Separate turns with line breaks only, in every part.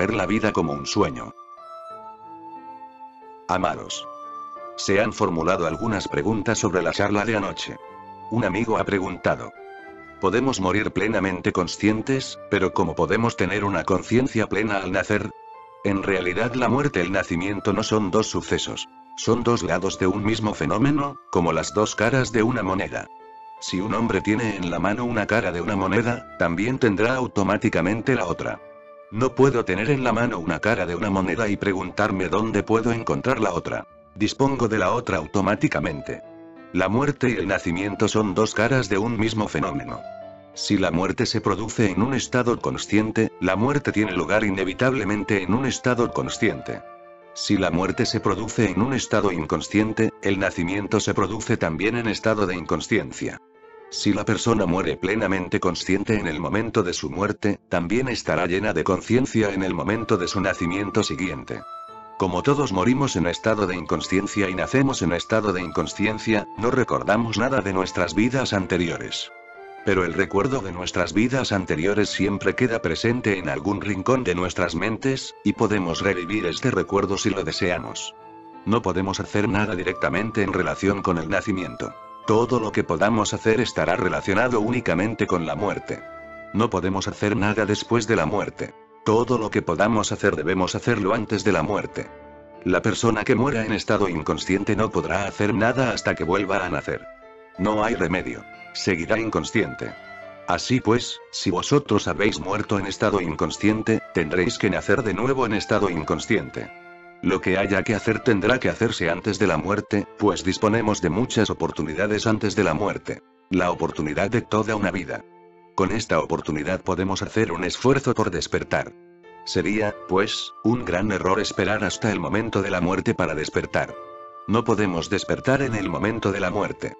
ver la vida como un sueño. Amados. Se han formulado algunas preguntas sobre la charla de anoche. Un amigo ha preguntado: ¿podemos morir plenamente conscientes, pero cómo podemos tener una conciencia plena al nacer? En realidad la muerte y el nacimiento no son dos sucesos. Son dos lados de un mismo fenómeno, como las dos caras de una moneda. Si un hombre tiene en la mano una cara de una moneda, también tendrá automáticamente la otra. No puedo tener en la mano una cara de una moneda y preguntarme dónde puedo encontrar la otra. Dispongo de la otra automáticamente. La muerte y el nacimiento son dos caras de un mismo fenómeno. Si la muerte se produce en un estado consciente, la muerte tiene lugar inevitablemente en un estado consciente. Si la muerte se produce en un estado inconsciente, el nacimiento se produce también en estado de inconsciencia. Si la persona muere plenamente consciente en el momento de su muerte, también estará llena de conciencia en el momento de su nacimiento siguiente. Como todos morimos en estado de inconsciencia y nacemos en estado de inconsciencia, no recordamos nada de nuestras vidas anteriores. Pero el recuerdo de nuestras vidas anteriores siempre queda presente en algún rincón de nuestras mentes, y podemos revivir este recuerdo si lo deseamos. No podemos hacer nada directamente en relación con el nacimiento. Todo lo que podamos hacer estará relacionado únicamente con la muerte. No podemos hacer nada después de la muerte. Todo lo que podamos hacer debemos hacerlo antes de la muerte. La persona que muera en estado inconsciente no podrá hacer nada hasta que vuelva a nacer. No hay remedio. Seguirá inconsciente. Así pues, si vosotros habéis muerto en estado inconsciente, tendréis que nacer de nuevo en estado inconsciente. Lo que haya que hacer tendrá que hacerse antes de la muerte, pues disponemos de muchas oportunidades antes de la muerte. La oportunidad de toda una vida. Con esta oportunidad podemos hacer un esfuerzo por despertar. Sería, pues, un gran error esperar hasta el momento de la muerte para despertar. No podemos despertar en el momento de la muerte.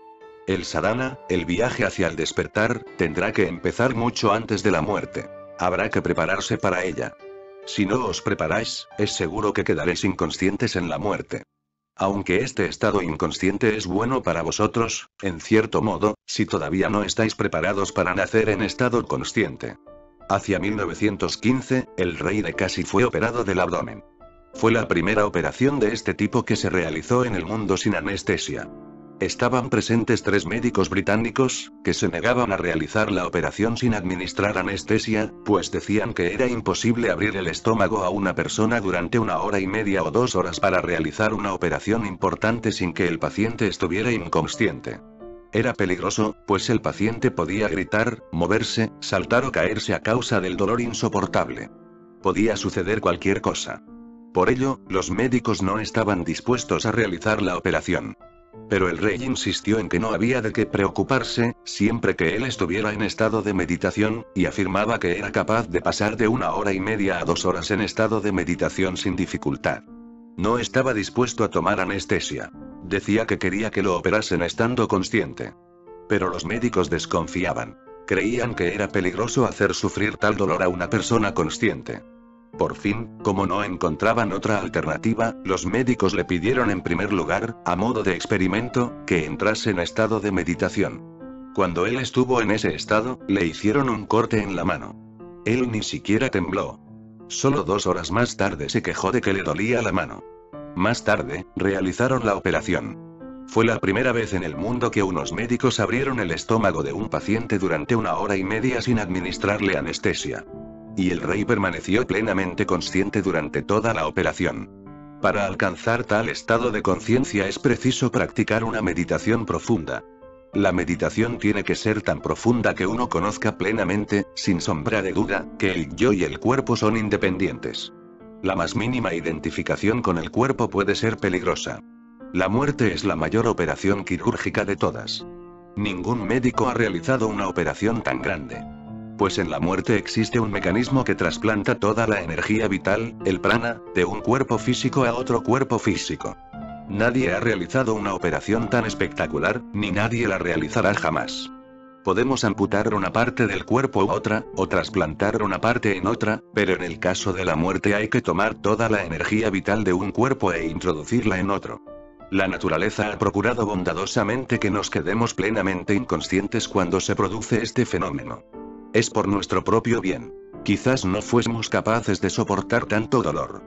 El sadhana, el viaje hacia el despertar, tendrá que empezar mucho antes de la muerte. Habrá que prepararse para ella. Si no os preparáis, es seguro que quedaréis inconscientes en la muerte. Aunque este estado inconsciente es bueno para vosotros, en cierto modo, si todavía no estáis preparados para nacer en estado consciente. Hacia 1915, el rey de Kashi fue operado del abdomen. Fue la primera operación de este tipo que se realizó en el mundo sin anestesia. Estaban presentes 3 médicos británicos, que se negaban a realizar la operación sin administrar anestesia, pues decían que era imposible abrir el estómago a una persona durante 1 hora y media o 2 horas para realizar una operación importante sin que el paciente estuviera inconsciente. Era peligroso, pues el paciente podía gritar, moverse, saltar o caerse a causa del dolor insoportable. Podía suceder cualquier cosa. Por ello, los médicos no estaban dispuestos a realizar la operación. Pero el rey insistió en que no había de qué preocuparse, siempre que él estuviera en estado de meditación, y afirmaba que era capaz de pasar de 1 hora y media a 2 horas en estado de meditación sin dificultad. No estaba dispuesto a tomar anestesia. Decía que quería que lo operasen estando consciente. Pero los médicos desconfiaban. Creían que era peligroso hacer sufrir tal dolor a una persona consciente. Por fin, como no encontraban otra alternativa, los médicos le pidieron en primer lugar, a modo de experimento, que entrase en estado de meditación. Cuando él estuvo en ese estado, le hicieron un corte en la mano. Él ni siquiera tembló. Solo 2 horas más tarde se quejó de que le dolía la mano. Más tarde, realizaron la operación. Fue la primera vez en el mundo que unos médicos abrieron el estómago de un paciente durante 1 hora y media sin administrarle anestesia. Y el rey permaneció plenamente consciente durante toda la operación. Para alcanzar tal estado de conciencia es preciso practicar una meditación profunda. La meditación tiene que ser tan profunda que uno conozca plenamente, sin sombra de duda, que el yo y el cuerpo son independientes. La más mínima identificación con el cuerpo puede ser peligrosa. La muerte es la mayor operación quirúrgica de todas. Ningún médico ha realizado una operación tan grande. Pues en la muerte existe un mecanismo que trasplanta toda la energía vital, el prana, de un cuerpo físico a otro cuerpo físico. Nadie ha realizado una operación tan espectacular, ni nadie la realizará jamás. Podemos amputar una parte del cuerpo u otra, o trasplantar una parte en otra, pero en el caso de la muerte hay que tomar toda la energía vital de un cuerpo e introducirla en otro. La naturaleza ha procurado bondadosamente que nos quedemos plenamente inconscientes cuando se produce este fenómeno. Es por nuestro propio bien. quizás no fuésemos capaces de soportar tanto dolor.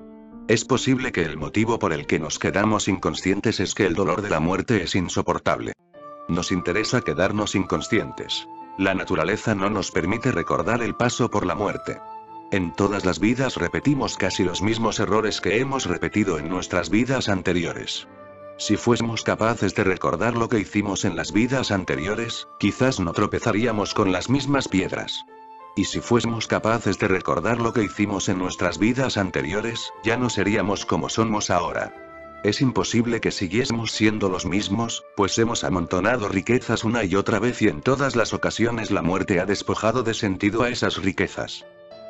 Es posible que el motivo por el que nos quedamos inconscientes es que el dolor de la muerte es insoportable. Nos interesa quedarnos inconscientes. La naturaleza no nos permite recordar el paso por la muerte. En todas las vidas repetimos casi los mismos errores que hemos repetido en nuestras vidas anteriores. Si fuésemos capaces de recordar lo que hicimos en las vidas anteriores, quizás no tropezaríamos con las mismas piedras. Y si fuésemos capaces de recordar lo que hicimos en nuestras vidas anteriores, ya no seríamos como somos ahora. Es imposible que siguiésemos siendo los mismos, pues hemos amontonado riquezas una y otra vez y en todas las ocasiones la muerte ha despojado de sentido a esas riquezas.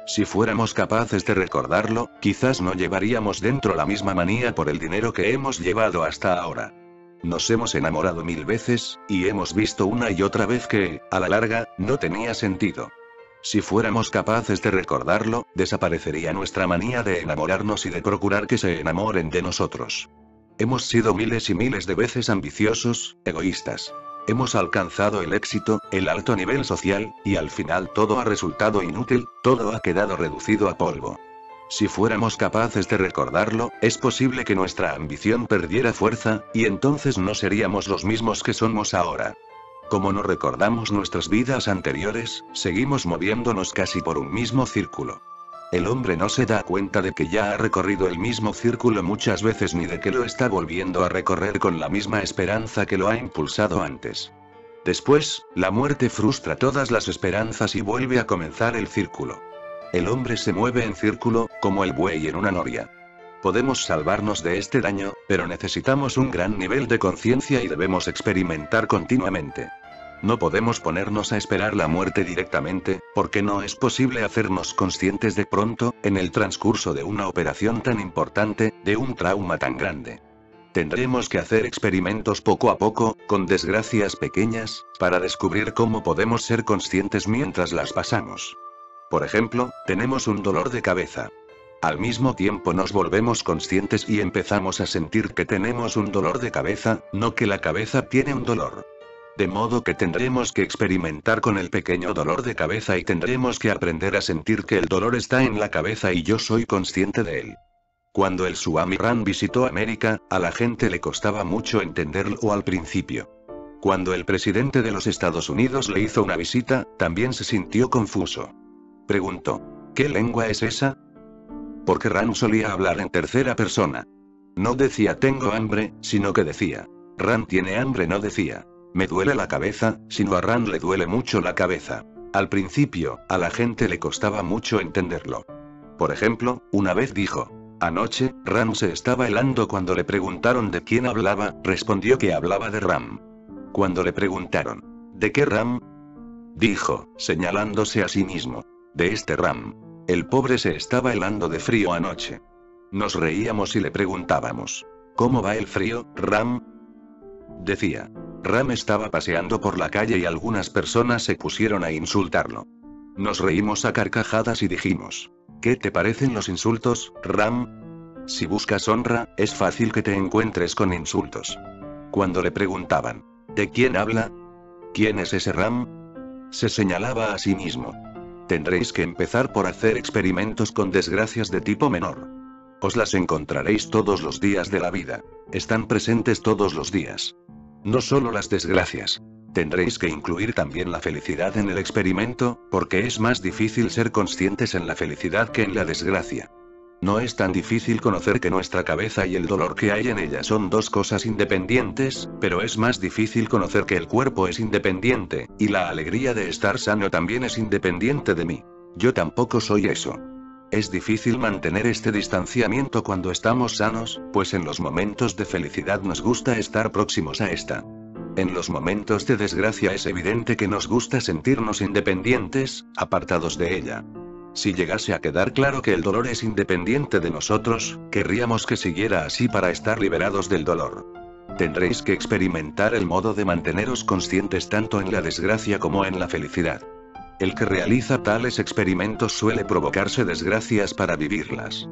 Si fuéramos capaces de recordarlo, quizás no llevaríamos dentro la misma manía por el dinero que hemos llevado hasta ahora. Nos hemos enamorado 1000 veces, y hemos visto una y otra vez que, a la larga, no tenía sentido. Si fuéramos capaces de recordarlo, desaparecería nuestra manía de enamorarnos y de procurar que se enamoren de nosotros. Hemos sido miles y miles de veces ambiciosos, egoístas. Hemos alcanzado el éxito, el alto nivel social, y al final todo ha resultado inútil, todo ha quedado reducido a polvo. Si fuéramos capaces de recordarlo, es posible que nuestra ambición perdiera fuerza, y entonces no seríamos los mismos que somos ahora. Como no recordamos nuestras vidas anteriores, seguimos moviéndonos casi por un mismo círculo. El hombre no se da cuenta de que ya ha recorrido el mismo círculo muchas veces ni de que lo está volviendo a recorrer con la misma esperanza que lo ha impulsado antes. Después, la muerte frustra todas las esperanzas y vuelve a comenzar el círculo. El hombre se mueve en círculo, como el buey en una noria. Podemos salvarnos de este daño, pero necesitamos un gran nivel de conciencia y debemos experimentar continuamente. No podemos ponernos a esperar la muerte directamente, porque no es posible hacernos conscientes de pronto, en el transcurso de una operación tan importante, de un trauma tan grande. Tendremos que hacer experimentos poco a poco, con desgracias pequeñas, para descubrir cómo podemos ser conscientes mientras las pasamos. Por ejemplo, tenemos un dolor de cabeza. Al mismo tiempo nos volvemos conscientes y empezamos a sentir que tenemos un dolor de cabeza, no que la cabeza tiene un dolor. De modo que tendremos que experimentar con el pequeño dolor de cabeza y tendremos que aprender a sentir que el dolor está en la cabeza y yo soy consciente de él. Cuando el Swami Ram visitó América, a la gente le costaba mucho entenderlo al principio. Cuando el presidente de los Estados Unidos le hizo una visita, también se sintió confuso. Preguntó: ¿qué lengua es esa? Porque Ram solía hablar en tercera persona. No decía tengo hambre, sino que decía Ram tiene hambre, no decía me duele la cabeza, sino a Ram le duele mucho la cabeza. Al principio, a la gente le costaba mucho entenderlo. Por ejemplo, una vez dijo: anoche, Ram se estaba helando. Cuando le preguntaron de quién hablaba, respondió que hablaba de Ram. Cuando le preguntaron: ¿de qué Ram? Dijo, señalándose a sí mismo: de este Ram. El pobre se estaba helando de frío anoche. Nos reíamos y le preguntábamos: ¿cómo va el frío, Ram? Decía: Ram estaba paseando por la calle y algunas personas se pusieron a insultarlo. Nos reímos a carcajadas y dijimos: ¿qué te parecen los insultos, Ram? Si buscas honra, es fácil que te encuentres con insultos. Cuando le preguntaban: ¿de quién habla? ¿Quién es ese Ram? Se señalaba a sí mismo. Tendréis que empezar por hacer experimentos con desgracias de tipo menor. Os las encontraréis todos los días de la vida. Están presentes todos los días. No solo las desgracias. Tendréis que incluir también la felicidad en el experimento, porque es más difícil ser conscientes en la felicidad que en la desgracia. No es tan difícil conocer que nuestra cabeza y el dolor que hay en ella son dos cosas independientes, pero es más difícil conocer que el cuerpo es independiente, y la alegría de estar sano también es independiente de mí. Yo tampoco soy eso. Es difícil mantener este distanciamiento cuando estamos sanos, pues en los momentos de felicidad nos gusta estar próximos a esta. En los momentos de desgracia es evidente que nos gusta sentirnos independientes, apartados de ella. Si llegase a quedar claro que el dolor es independiente de nosotros, querríamos que siguiera así para estar liberados del dolor. Tendréis que experimentar el modo de manteneros conscientes tanto en la desgracia como en la felicidad. El que realiza tales experimentos suele provocarse desgracias para vivirlas.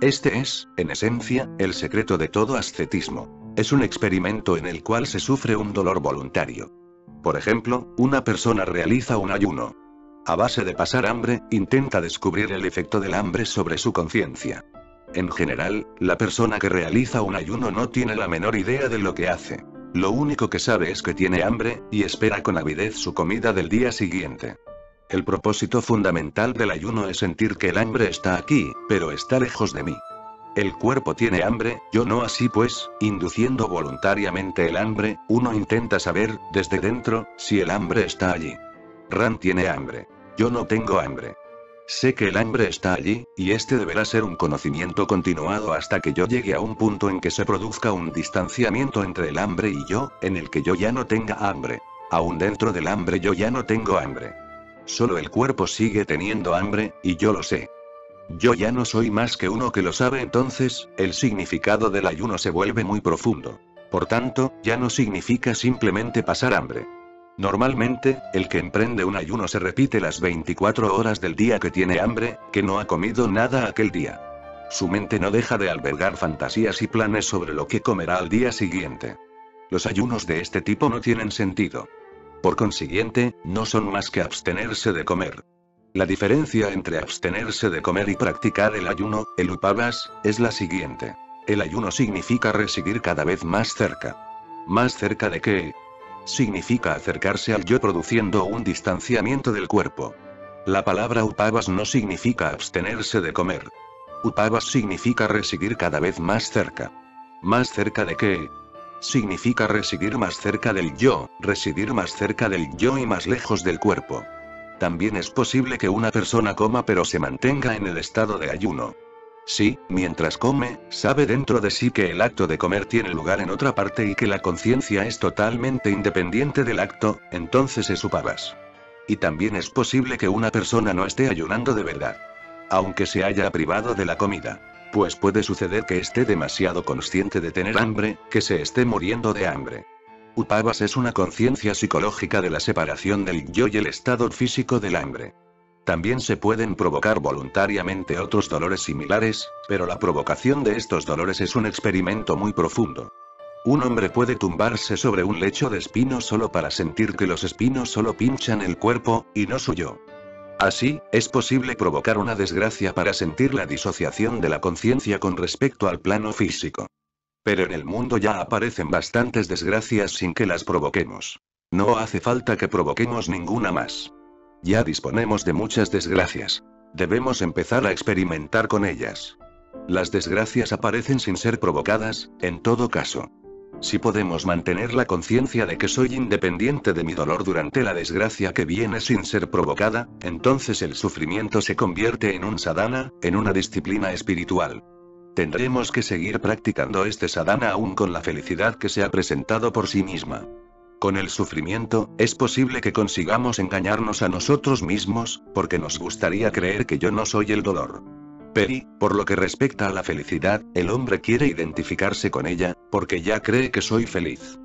Este es, en esencia, el secreto de todo ascetismo. Es un experimento en el cual se sufre un dolor voluntario. Por ejemplo, una persona realiza un ayuno. A base de pasar hambre, intenta descubrir el efecto del hambre sobre su conciencia. En general, la persona que realiza un ayuno no tiene la menor idea de lo que hace. Lo único que sabe es que tiene hambre, y espera con avidez su comida del día siguiente. El propósito fundamental del ayuno es sentir que el hambre está aquí, pero está lejos de mí. El cuerpo tiene hambre, yo no, así pues, induciendo voluntariamente el hambre, uno intenta saber, desde dentro, si el hambre está allí. Ran tiene hambre. Yo no tengo hambre. Sé que el hambre está allí, y este deberá ser un conocimiento continuado hasta que yo llegue a un punto en que se produzca un distanciamiento entre el hambre y yo, en el que yo ya no tenga hambre. Aún dentro del hambre yo ya no tengo hambre. Solo el cuerpo sigue teniendo hambre, y yo lo sé. Yo ya no soy más que uno que lo sabe, entonces, el significado del ayuno se vuelve muy profundo. Por tanto, ya no significa simplemente pasar hambre. Normalmente, el que emprende un ayuno se repite las 24 horas del día que tiene hambre, que no ha comido nada aquel día. Su mente no deja de albergar fantasías y planes sobre lo que comerá al día siguiente. Los ayunos de este tipo no tienen sentido. Por consiguiente, no son más que abstenerse de comer. La diferencia entre abstenerse de comer y practicar el ayuno, el upavas, es la siguiente. El ayuno significa residir cada vez más cerca. ¿Más cerca de qué? Significa acercarse al yo produciendo un distanciamiento del cuerpo. La palabra upavas no significa abstenerse de comer. Upavas significa residir cada vez más cerca. ¿Más cerca de qué? Significa residir más cerca del yo, residir más cerca del yo y más lejos del cuerpo. También es posible que una persona coma pero se mantenga en el estado de ayuno. Sí, mientras come, sabe dentro de sí que el acto de comer tiene lugar en otra parte y que la conciencia es totalmente independiente del acto, entonces es upavas. Y también es posible que una persona no esté ayunando de verdad. Aunque se haya privado de la comida. Pues puede suceder que esté demasiado consciente de tener hambre, que se esté muriendo de hambre. Upavas es una conciencia psicológica de la separación del yo y el estado físico del hambre. También se pueden provocar voluntariamente otros dolores similares, pero la provocación de estos dolores es un experimento muy profundo. Un hombre puede tumbarse sobre un lecho de espinos solo para sentir que los espinos solo pinchan el cuerpo, y no su yo. Así, es posible provocar una desgracia para sentir la disociación de la conciencia con respecto al plano físico. Pero en el mundo ya aparecen bastantes desgracias sin que las provoquemos. No hace falta que provoquemos ninguna más. Ya disponemos de muchas desgracias. Debemos empezar a experimentar con ellas. Las desgracias aparecen sin ser provocadas, en todo caso. Si podemos mantener la conciencia de que soy independiente de mi dolor durante la desgracia que viene sin ser provocada, entonces el sufrimiento se convierte en un sadhana, en una disciplina espiritual. Tendremos que seguir practicando este sadhana aún con la felicidad que se ha presentado por sí misma. Con el sufrimiento, es posible que consigamos engañarnos a nosotros mismos, porque nos gustaría creer que yo no soy el dolor. Pero, por lo que respecta a la felicidad, el hombre quiere identificarse con ella, porque ya cree que soy feliz.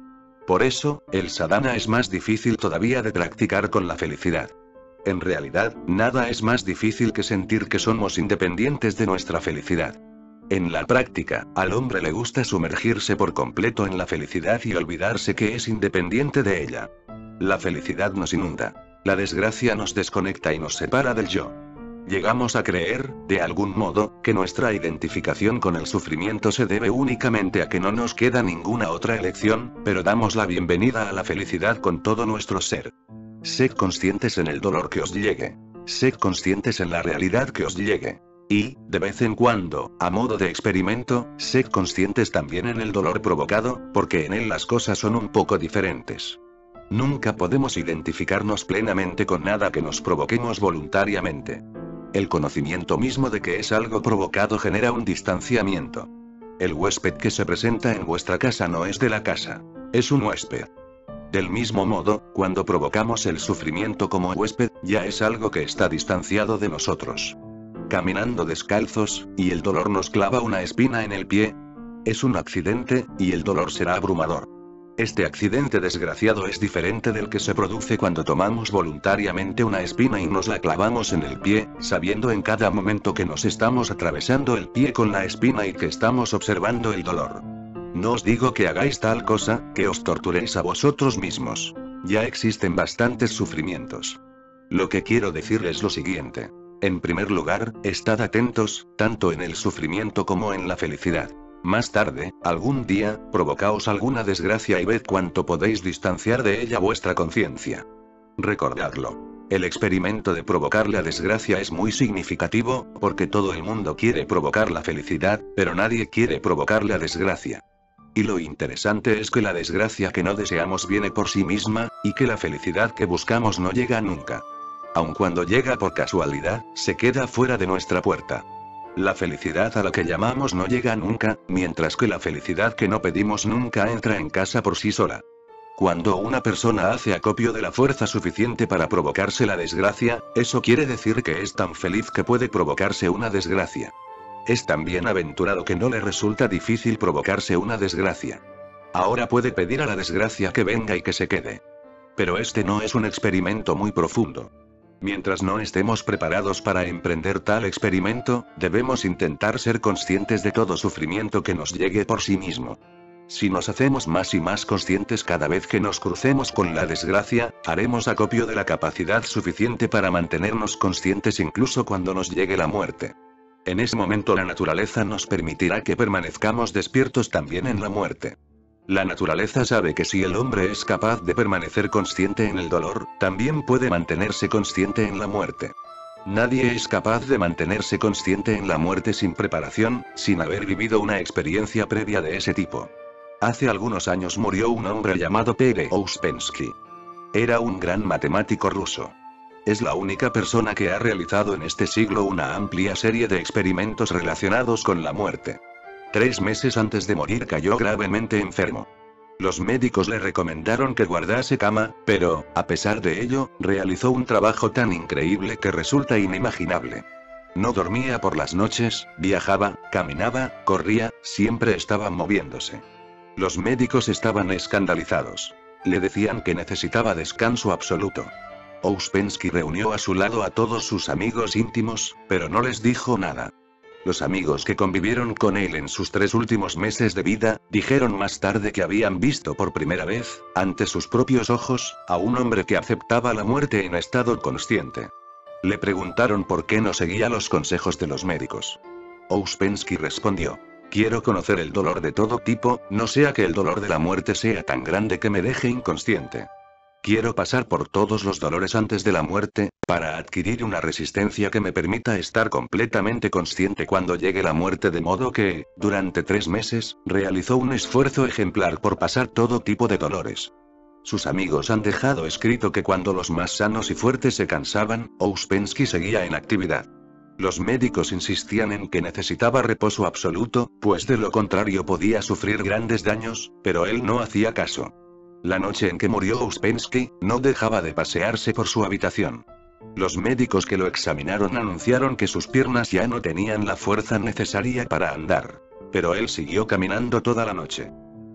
Por eso, el sadhana es más difícil todavía de practicar con la felicidad. En realidad, nada es más difícil que sentir que somos independientes de nuestra felicidad. En la práctica, al hombre le gusta sumergirse por completo en la felicidad y olvidarse que es independiente de ella. La felicidad nos inunda. La desgracia nos desconecta y nos separa del yo. Llegamos a creer, de algún modo, que nuestra identificación con el sufrimiento se debe únicamente a que no nos queda ninguna otra elección, pero damos la bienvenida a la felicidad con todo nuestro ser. Sed conscientes en el dolor que os llegue. Sed conscientes en la realidad que os llegue. Y, de vez en cuando, a modo de experimento, sed conscientes también en el dolor provocado, porque en él las cosas son un poco diferentes. Nunca podemos identificarnos plenamente con nada que nos provoquemos voluntariamente. El conocimiento mismo de que es algo provocado genera un distanciamiento. El huésped que se presenta en vuestra casa no es de la casa. Es un huésped. Del mismo modo, cuando provocamos el sufrimiento como huésped, ya es algo que está distanciado de nosotros. Caminando descalzos, y el dolor nos clava una espina en el pie. Es un accidente, y el dolor será abrumador. Este accidente desgraciado es diferente del que se produce cuando tomamos voluntariamente una espina y nos la clavamos en el pie, sabiendo en cada momento que nos estamos atravesando el pie con la espina y que estamos observando el dolor. No os digo que hagáis tal cosa, que os torturéis a vosotros mismos. Ya existen bastantes sufrimientos. Lo que quiero decir es lo siguiente. En primer lugar, estad atentos, tanto en el sufrimiento como en la felicidad. Más tarde, algún día, provocaos alguna desgracia y ved cuánto podéis distanciar de ella vuestra conciencia. Recordadlo. El experimento de provocar la desgracia es muy significativo, porque todo el mundo quiere provocar la felicidad, pero nadie quiere provocar la desgracia. Y lo interesante es que la desgracia que no deseamos viene por sí misma, y que la felicidad que buscamos no llega nunca. Aun cuando llega por casualidad, se queda fuera de nuestra puerta. La felicidad a la que llamamos no llega nunca, mientras que la felicidad que no pedimos nunca entra en casa por sí sola. Cuando una persona hace acopio de la fuerza suficiente para provocarse la desgracia, eso quiere decir que es tan feliz que puede provocarse una desgracia. Es tan bienaventurado que no le resulta difícil provocarse una desgracia. Ahora puede pedir a la desgracia que venga y que se quede. Pero este no es un experimento muy profundo. Mientras no estemos preparados para emprender tal experimento, debemos intentar ser conscientes de todo sufrimiento que nos llegue por sí mismo. Si nos hacemos más y más conscientes cada vez que nos crucemos con la desgracia, haremos acopio de la capacidad suficiente para mantenernos conscientes incluso cuando nos llegue la muerte. En ese momento la naturaleza nos permitirá que permanezcamos despiertos también en la muerte. La naturaleza sabe que si el hombre es capaz de permanecer consciente en el dolor, también puede mantenerse consciente en la muerte. Nadie es capaz de mantenerse consciente en la muerte sin preparación, sin haber vivido una experiencia previa de ese tipo. Hace algunos años murió un hombre llamado P.G. Ouspensky. Era un gran matemático ruso. Es la única persona que ha realizado en este siglo una amplia serie de experimentos relacionados con la muerte. 3 meses antes de morir cayó gravemente enfermo. Los médicos le recomendaron que guardase cama, pero, a pesar de ello, realizó un trabajo tan increíble que resulta inimaginable. No dormía por las noches, viajaba, caminaba, corría, siempre estaba moviéndose. Los médicos estaban escandalizados. Le decían que necesitaba descanso absoluto. Ouspensky reunió a su lado a todos sus amigos íntimos, pero no les dijo nada. Los amigos que convivieron con él en sus 3 últimos meses de vida, dijeron más tarde que habían visto por primera vez, ante sus propios ojos, a un hombre que aceptaba la muerte en estado consciente. Le preguntaron por qué no seguía los consejos de los médicos. Ouspensky respondió: quiero conocer el dolor de todo tipo, no sea que el dolor de la muerte sea tan grande que me deje inconsciente. Quiero pasar por todos los dolores antes de la muerte, para adquirir una resistencia que me permita estar completamente consciente cuando llegue la muerte, de modo que, durante 3 meses, realizó un esfuerzo ejemplar por pasar todo tipo de dolores. Sus amigos han dejado escrito que cuando los más sanos y fuertes se cansaban, Ouspensky seguía en actividad. Los médicos insistían en que necesitaba reposo absoluto, pues de lo contrario podía sufrir grandes daños, pero él no hacía caso. La noche en que murió Ouspensky, no dejaba de pasearse por su habitación. Los médicos que lo examinaron anunciaron que sus piernas ya no tenían la fuerza necesaria para andar. Pero él siguió caminando toda la noche.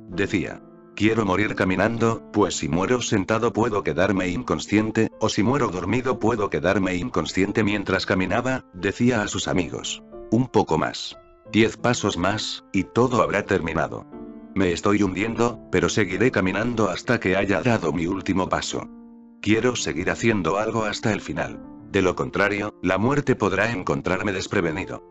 Decía: quiero morir caminando, pues si muero sentado puedo quedarme inconsciente, o si muero dormido puedo quedarme inconsciente. Mientras caminaba, decía a sus amigos: un poco más. 10 pasos más, y todo habrá terminado. Me estoy hundiendo, pero seguiré caminando hasta que haya dado mi último paso. Quiero seguir haciendo algo hasta el final. De lo contrario, la muerte podrá encontrarme desprevenido.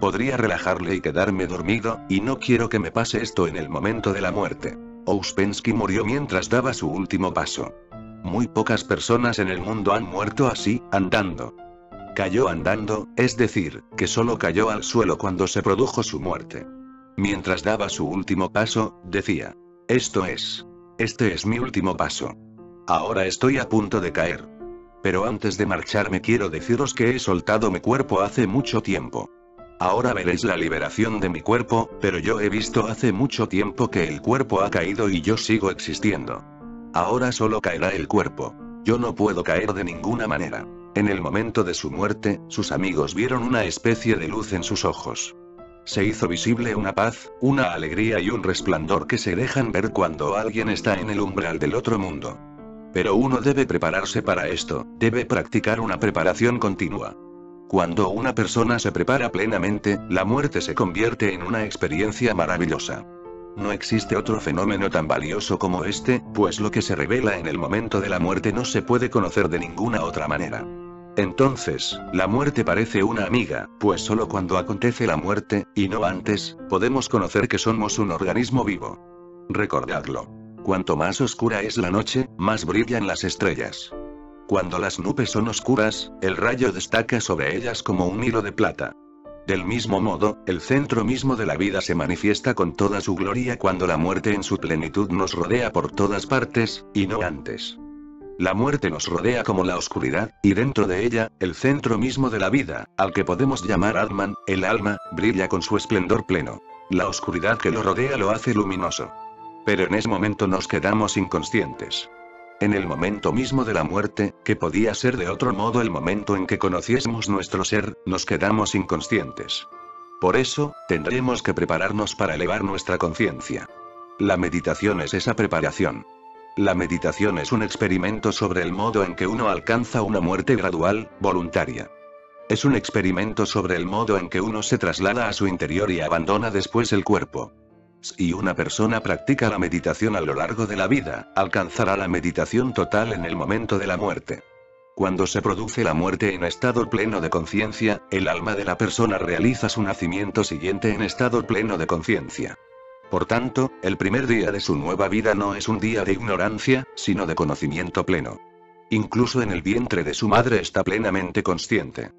Podría relajarle y quedarme dormido, y no quiero que me pase esto en el momento de la muerte. Ouspensky murió mientras daba su último paso. Muy pocas personas en el mundo han muerto así, andando. Cayó andando, es decir, que solo cayó al suelo cuando se produjo su muerte. Mientras daba su último paso, decía: este es mi último paso. Ahora estoy a punto de caer. Pero antes de marcharme quiero deciros que he soltado mi cuerpo hace mucho tiempo. Ahora veréis la liberación de mi cuerpo, pero yo he visto hace mucho tiempo que el cuerpo ha caído y yo sigo existiendo. Ahora solo caerá el cuerpo. Yo no puedo caer de ninguna manera. En el momento de su muerte, sus amigos vieron una especie de luz en sus ojos. Se hizo visible una paz, una alegría y un resplandor que se dejan ver cuando alguien está en el umbral del otro mundo. Pero uno debe prepararse para esto, debe practicar una preparación continua. Cuando una persona se prepara plenamente, la muerte se convierte en una experiencia maravillosa. No existe otro fenómeno tan valioso como este, pues lo que se revela en el momento de la muerte no se puede conocer de ninguna otra manera. Entonces, la muerte parece una amiga, pues solo cuando acontece la muerte, y no antes, podemos conocer que somos un organismo vivo. Recordadlo. Cuanto más oscura es la noche, más brillan las estrellas. Cuando las nubes son oscuras, el rayo destaca sobre ellas como un hilo de plata. Del mismo modo, el centro mismo de la vida se manifiesta con toda su gloria cuando la muerte en su plenitud nos rodea por todas partes, y no antes. La muerte nos rodea como la oscuridad, y dentro de ella, el centro mismo de la vida, al que podemos llamar Atman, el alma, brilla con su esplendor pleno. La oscuridad que lo rodea lo hace luminoso. Pero en ese momento nos quedamos inconscientes. En el momento mismo de la muerte, que podía ser de otro modo el momento en que conociésemos nuestro ser, nos quedamos inconscientes. Por eso, tendremos que prepararnos para elevar nuestra conciencia. La meditación es esa preparación. La meditación es un experimento sobre el modo en que uno alcanza una muerte gradual, voluntaria. Es un experimento sobre el modo en que uno se traslada a su interior y abandona después el cuerpo. Si una persona practica la meditación a lo largo de la vida, alcanzará la meditación total en el momento de la muerte. Cuando se produce la muerte en estado pleno de conciencia, el alma de la persona realiza su nacimiento siguiente en estado pleno de conciencia. Por tanto, el primer día de su nueva vida no es un día de ignorancia, sino de conocimiento pleno. Incluso en el vientre de su madre está plenamente consciente.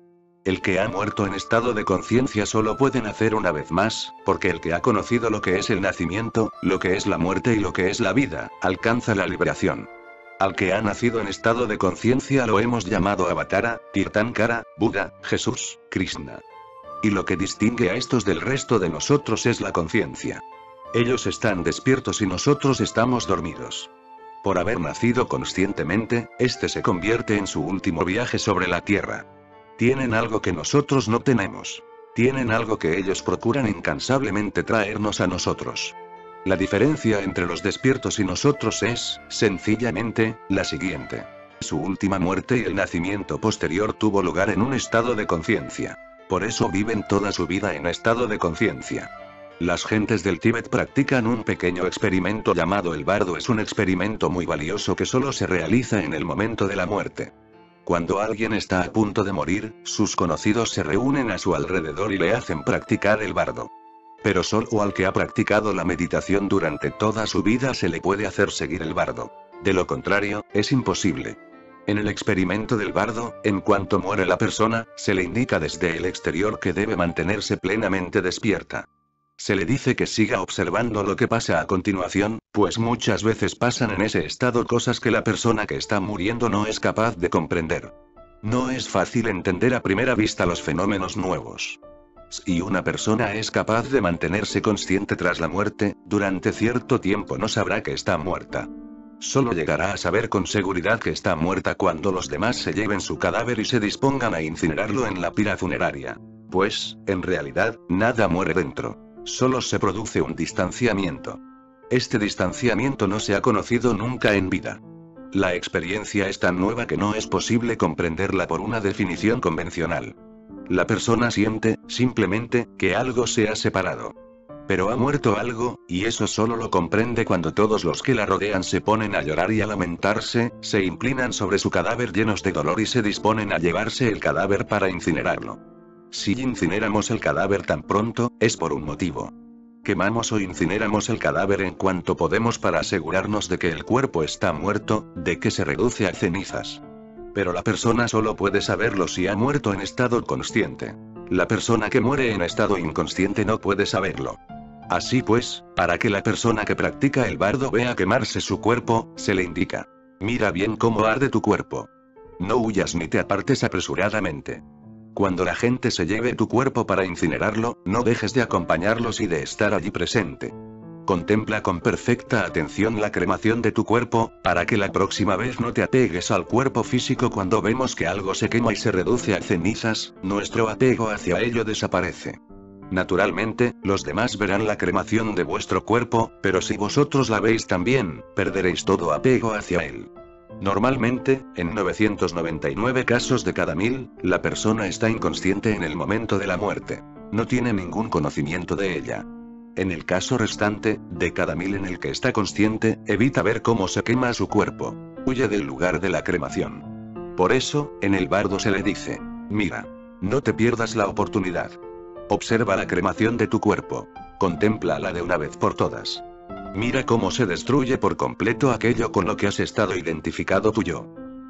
El que ha muerto en estado de conciencia solo puede nacer una vez más, porque el que ha conocido lo que es el nacimiento, lo que es la muerte y lo que es la vida, alcanza la liberación. Al que ha nacido en estado de conciencia lo hemos llamado Avatara, Tirthankara, Buda, Jesús, Krishna. Y lo que distingue a estos del resto de nosotros es la conciencia. Ellos están despiertos y nosotros estamos dormidos. Por haber nacido conscientemente, este se convierte en su último viaje sobre la tierra. Tienen algo que nosotros no tenemos. Tienen algo que ellos procuran incansablemente traernos a nosotros. La diferencia entre los despiertos y nosotros es, sencillamente, la siguiente. Su última muerte y el nacimiento posterior tuvo lugar en un estado de conciencia. Por eso viven toda su vida en estado de conciencia. Las gentes del Tíbet practican un pequeño experimento llamado el bardo. Es un experimento muy valioso que solo se realiza en el momento de la muerte. Cuando alguien está a punto de morir, sus conocidos se reúnen a su alrededor y le hacen practicar el bardo. Pero solo al que ha practicado la meditación durante toda su vida se le puede hacer seguir el bardo. De lo contrario, es imposible. En el experimento del bardo, en cuanto muere la persona, se le indica desde el exterior que debe mantenerse plenamente despierta. Se le dice que siga observando lo que pasa a continuación, pues muchas veces pasan en ese estado cosas que la persona que está muriendo no es capaz de comprender. No es fácil entender a primera vista los fenómenos nuevos. Si una persona es capaz de mantenerse consciente tras la muerte, durante cierto tiempo no sabrá que está muerta. Solo llegará a saber con seguridad que está muerta cuando los demás se lleven su cadáver y se dispongan a incinerarlo en la pira funeraria. Pues, en realidad, nada muere dentro. Solo se produce un distanciamiento. Este distanciamiento no se ha conocido nunca en vida. La experiencia es tan nueva que no es posible comprenderla por una definición convencional. La persona siente, simplemente, que algo se ha separado. Pero ha muerto algo, y eso solo lo comprende cuando todos los que la rodean se ponen a llorar y a lamentarse, se inclinan sobre su cadáver llenos de dolor y se disponen a llevarse el cadáver para incinerarlo. Si incineramos el cadáver tan pronto, es por un motivo. Quemamos o incineramos el cadáver en cuanto podemos para asegurarnos de que el cuerpo está muerto, de que se reduce a cenizas. Pero la persona solo puede saberlo si ha muerto en estado consciente. La persona que muere en estado inconsciente no puede saberlo. Así pues, para que la persona que practica el bardo vea quemarse su cuerpo, se le indica: mira bien cómo arde tu cuerpo. No huyas ni te apartes apresuradamente. Cuando la gente se lleve tu cuerpo para incinerarlo, no dejes de acompañarlos y de estar allí presente. Contempla con perfecta atención la cremación de tu cuerpo, para que la próxima vez no te apegues al cuerpo físico cuando vemos que algo se quema y se reduce a cenizas, nuestro apego hacia ello desaparece. Naturalmente, los demás verán la cremación de vuestro cuerpo, pero si vosotros la veis también, perderéis todo apego hacia él. Normalmente, en 999 casos de cada 1000, la persona está inconsciente en el momento de la muerte. No tiene ningún conocimiento de ella. En el caso restante, de cada 1000 en el que está consciente, evita ver cómo se quema su cuerpo. Huye del lugar de la cremación. Por eso, en el bardo se le dice: mira, no te pierdas la oportunidad. Observa la cremación de tu cuerpo. Contémplala de una vez por todas. Mira cómo se destruye por completo aquello con lo que has estado identificado tu yo.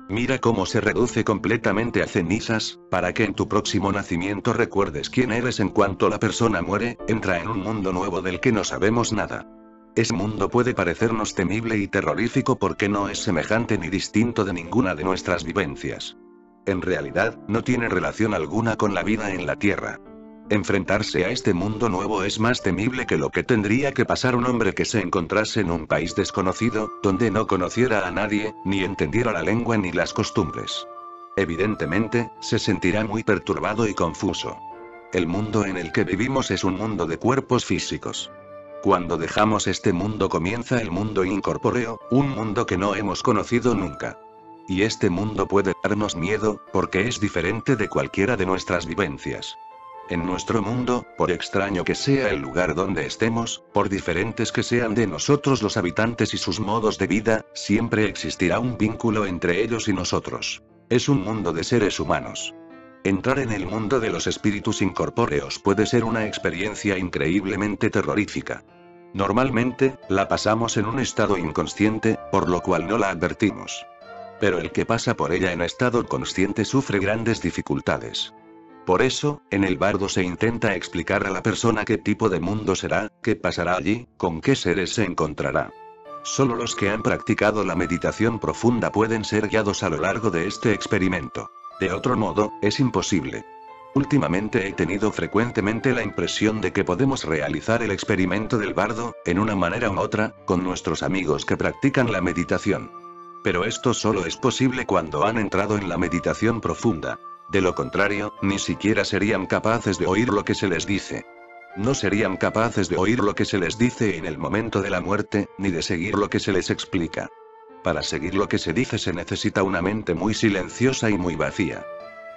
Mira cómo se reduce completamente a cenizas, para que en tu próximo nacimiento recuerdes quién eres. En cuanto la persona muere, entra en un mundo nuevo del que no sabemos nada. Ese mundo puede parecernos temible y terrorífico porque no es semejante ni distinto de ninguna de nuestras vivencias. En realidad, no tiene relación alguna con la vida en la Tierra. Enfrentarse a este mundo nuevo es más temible que lo que tendría que pasar un hombre que se encontrase en un país desconocido, donde no conociera a nadie, ni entendiera la lengua ni las costumbres. Evidentemente, se sentirá muy perturbado y confuso. El mundo en el que vivimos es un mundo de cuerpos físicos. Cuando dejamos este mundo comienza el mundo incorpóreo, un mundo que no hemos conocido nunca. Y este mundo puede darnos miedo, porque es diferente de cualquiera de nuestras vivencias. En nuestro mundo, por extraño que sea el lugar donde estemos, por diferentes que sean de nosotros los habitantes y sus modos de vida, siempre existirá un vínculo entre ellos y nosotros. Es un mundo de seres humanos. Entrar en el mundo de los espíritus incorpóreos puede ser una experiencia increíblemente terrorífica. Normalmente, la pasamos en un estado inconsciente, por lo cual no la advertimos. Pero el que pasa por ella en estado consciente sufre grandes dificultades. Por eso, en el bardo se intenta explicar a la persona qué tipo de mundo será, qué pasará allí, con qué seres se encontrará. Solo los que han practicado la meditación profunda pueden ser guiados a lo largo de este experimento. De otro modo, es imposible. Últimamente he tenido frecuentemente la impresión de que podemos realizar el experimento del bardo, en una manera u otra, con nuestros amigos que practican la meditación. Pero esto solo es posible cuando han entrado en la meditación profunda. De lo contrario, ni siquiera serían capaces de oír lo que se les dice. No serían capaces de oír lo que se les dice en el momento de la muerte, ni de seguir lo que se les explica. Para seguir lo que se dice se necesita una mente muy silenciosa y muy vacía.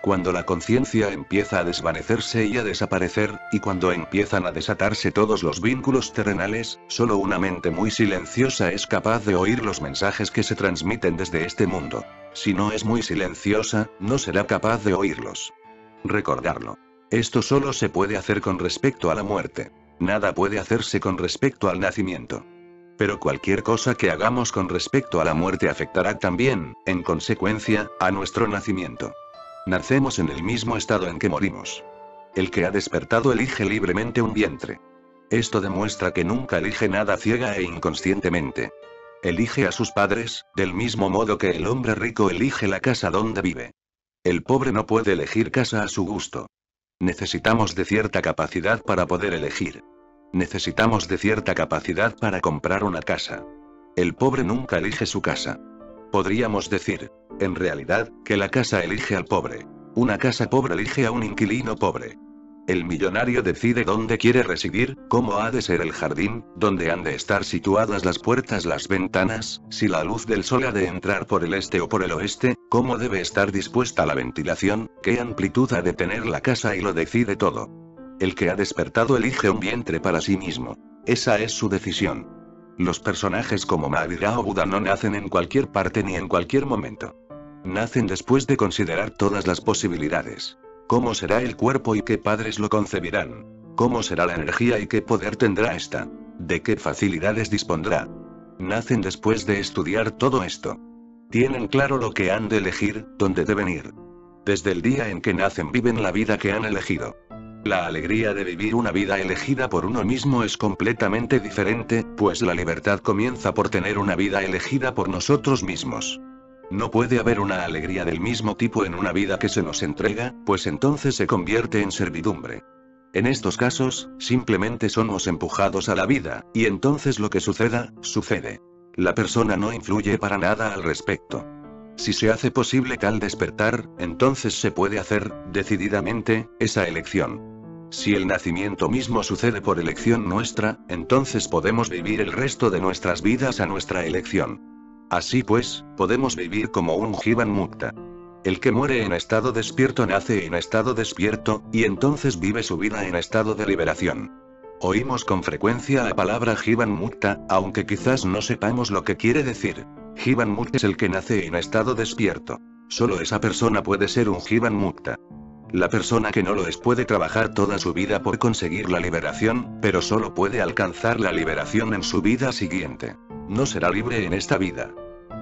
Cuando la conciencia empieza a desvanecerse y a desaparecer, y cuando empiezan a desatarse todos los vínculos terrenales, solo una mente muy silenciosa es capaz de oír los mensajes que se transmiten desde este mundo. Si no es muy silenciosa, no será capaz de oírlos. Recordarlo. Esto solo se puede hacer con respecto a la muerte. Nada puede hacerse con respecto al nacimiento. Pero cualquier cosa que hagamos con respecto a la muerte afectará también, en consecuencia, a nuestro nacimiento. Nacemos en el mismo estado en que morimos. El que ha despertado elige libremente un vientre. Esto demuestra que nunca elige nada ciega e inconscientemente. Elige a sus padres, del mismo modo que el hombre rico elige la casa donde vive. El pobre no puede elegir casa a su gusto. Necesitamos de cierta capacidad para poder elegir. Necesitamos de cierta capacidad para comprar una casa. El pobre nunca elige su casa. Podríamos decir, en realidad, que la casa elige al pobre. Una casa pobre elige a un inquilino pobre. El millonario decide dónde quiere residir, cómo ha de ser el jardín, dónde han de estar situadas las puertas, las ventanas, si la luz del sol ha de entrar por el este o por el oeste, cómo debe estar dispuesta la ventilación, qué amplitud ha de tener la casa y lo decide todo. El que ha despertado elige un vientre para sí mismo. Esa es su decisión. Los personajes como Mahavira o Buda no nacen en cualquier parte ni en cualquier momento. Nacen después de considerar todas las posibilidades. ¿Cómo será el cuerpo y qué padres lo concebirán? ¿Cómo será la energía y qué poder tendrá esta? ¿De qué facilidades dispondrá? Nacen después de estudiar todo esto. Tienen claro lo que han de elegir, dónde deben ir. Desde el día en que nacen viven la vida que han elegido. La alegría de vivir una vida elegida por uno mismo es completamente diferente, pues la libertad comienza por tener una vida elegida por nosotros mismos. No puede haber una alegría del mismo tipo en una vida que se nos entrega, pues entonces se convierte en servidumbre. En estos casos, simplemente somos empujados a la vida, y entonces lo que suceda, sucede. La persona no influye para nada al respecto. Si se hace posible tal despertar, entonces se puede hacer, decididamente, esa elección. Si el nacimiento mismo sucede por elección nuestra, entonces podemos vivir el resto de nuestras vidas a nuestra elección. Así pues, podemos vivir como un Jivan Mukta. El que muere en estado despierto nace en estado despierto, y entonces vive su vida en estado de liberación. Oímos con frecuencia la palabra Jivan Mukta, aunque quizás no sepamos lo que quiere decir. Jivan Mukta es el que nace en estado despierto. Solo esa persona puede ser un Jivan Mukta. La persona que no lo es puede trabajar toda su vida por conseguir la liberación, pero solo puede alcanzar la liberación en su vida siguiente. No será libre en esta vida.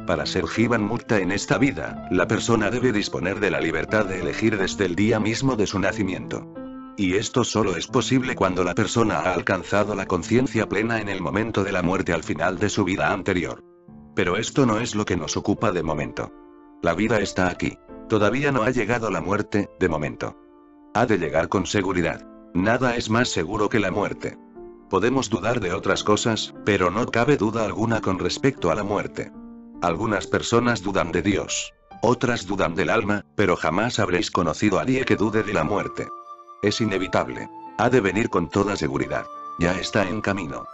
Para ser Jivan Mukta en esta vida, la persona debe disponer de la libertad de elegir desde el día mismo de su nacimiento. Y esto solo es posible cuando la persona ha alcanzado la conciencia plena en el momento de la muerte al final de su vida anterior. Pero esto no es lo que nos ocupa de momento. La vida está aquí. Todavía no ha llegado la muerte, de momento. Ha de llegar con seguridad. Nada es más seguro que la muerte. Podemos dudar de otras cosas, pero no cabe duda alguna con respecto a la muerte. Algunas personas dudan de Dios. Otras dudan del alma, pero jamás habréis conocido a nadie que dude de la muerte. Es inevitable. Ha de venir con toda seguridad. Ya está en camino.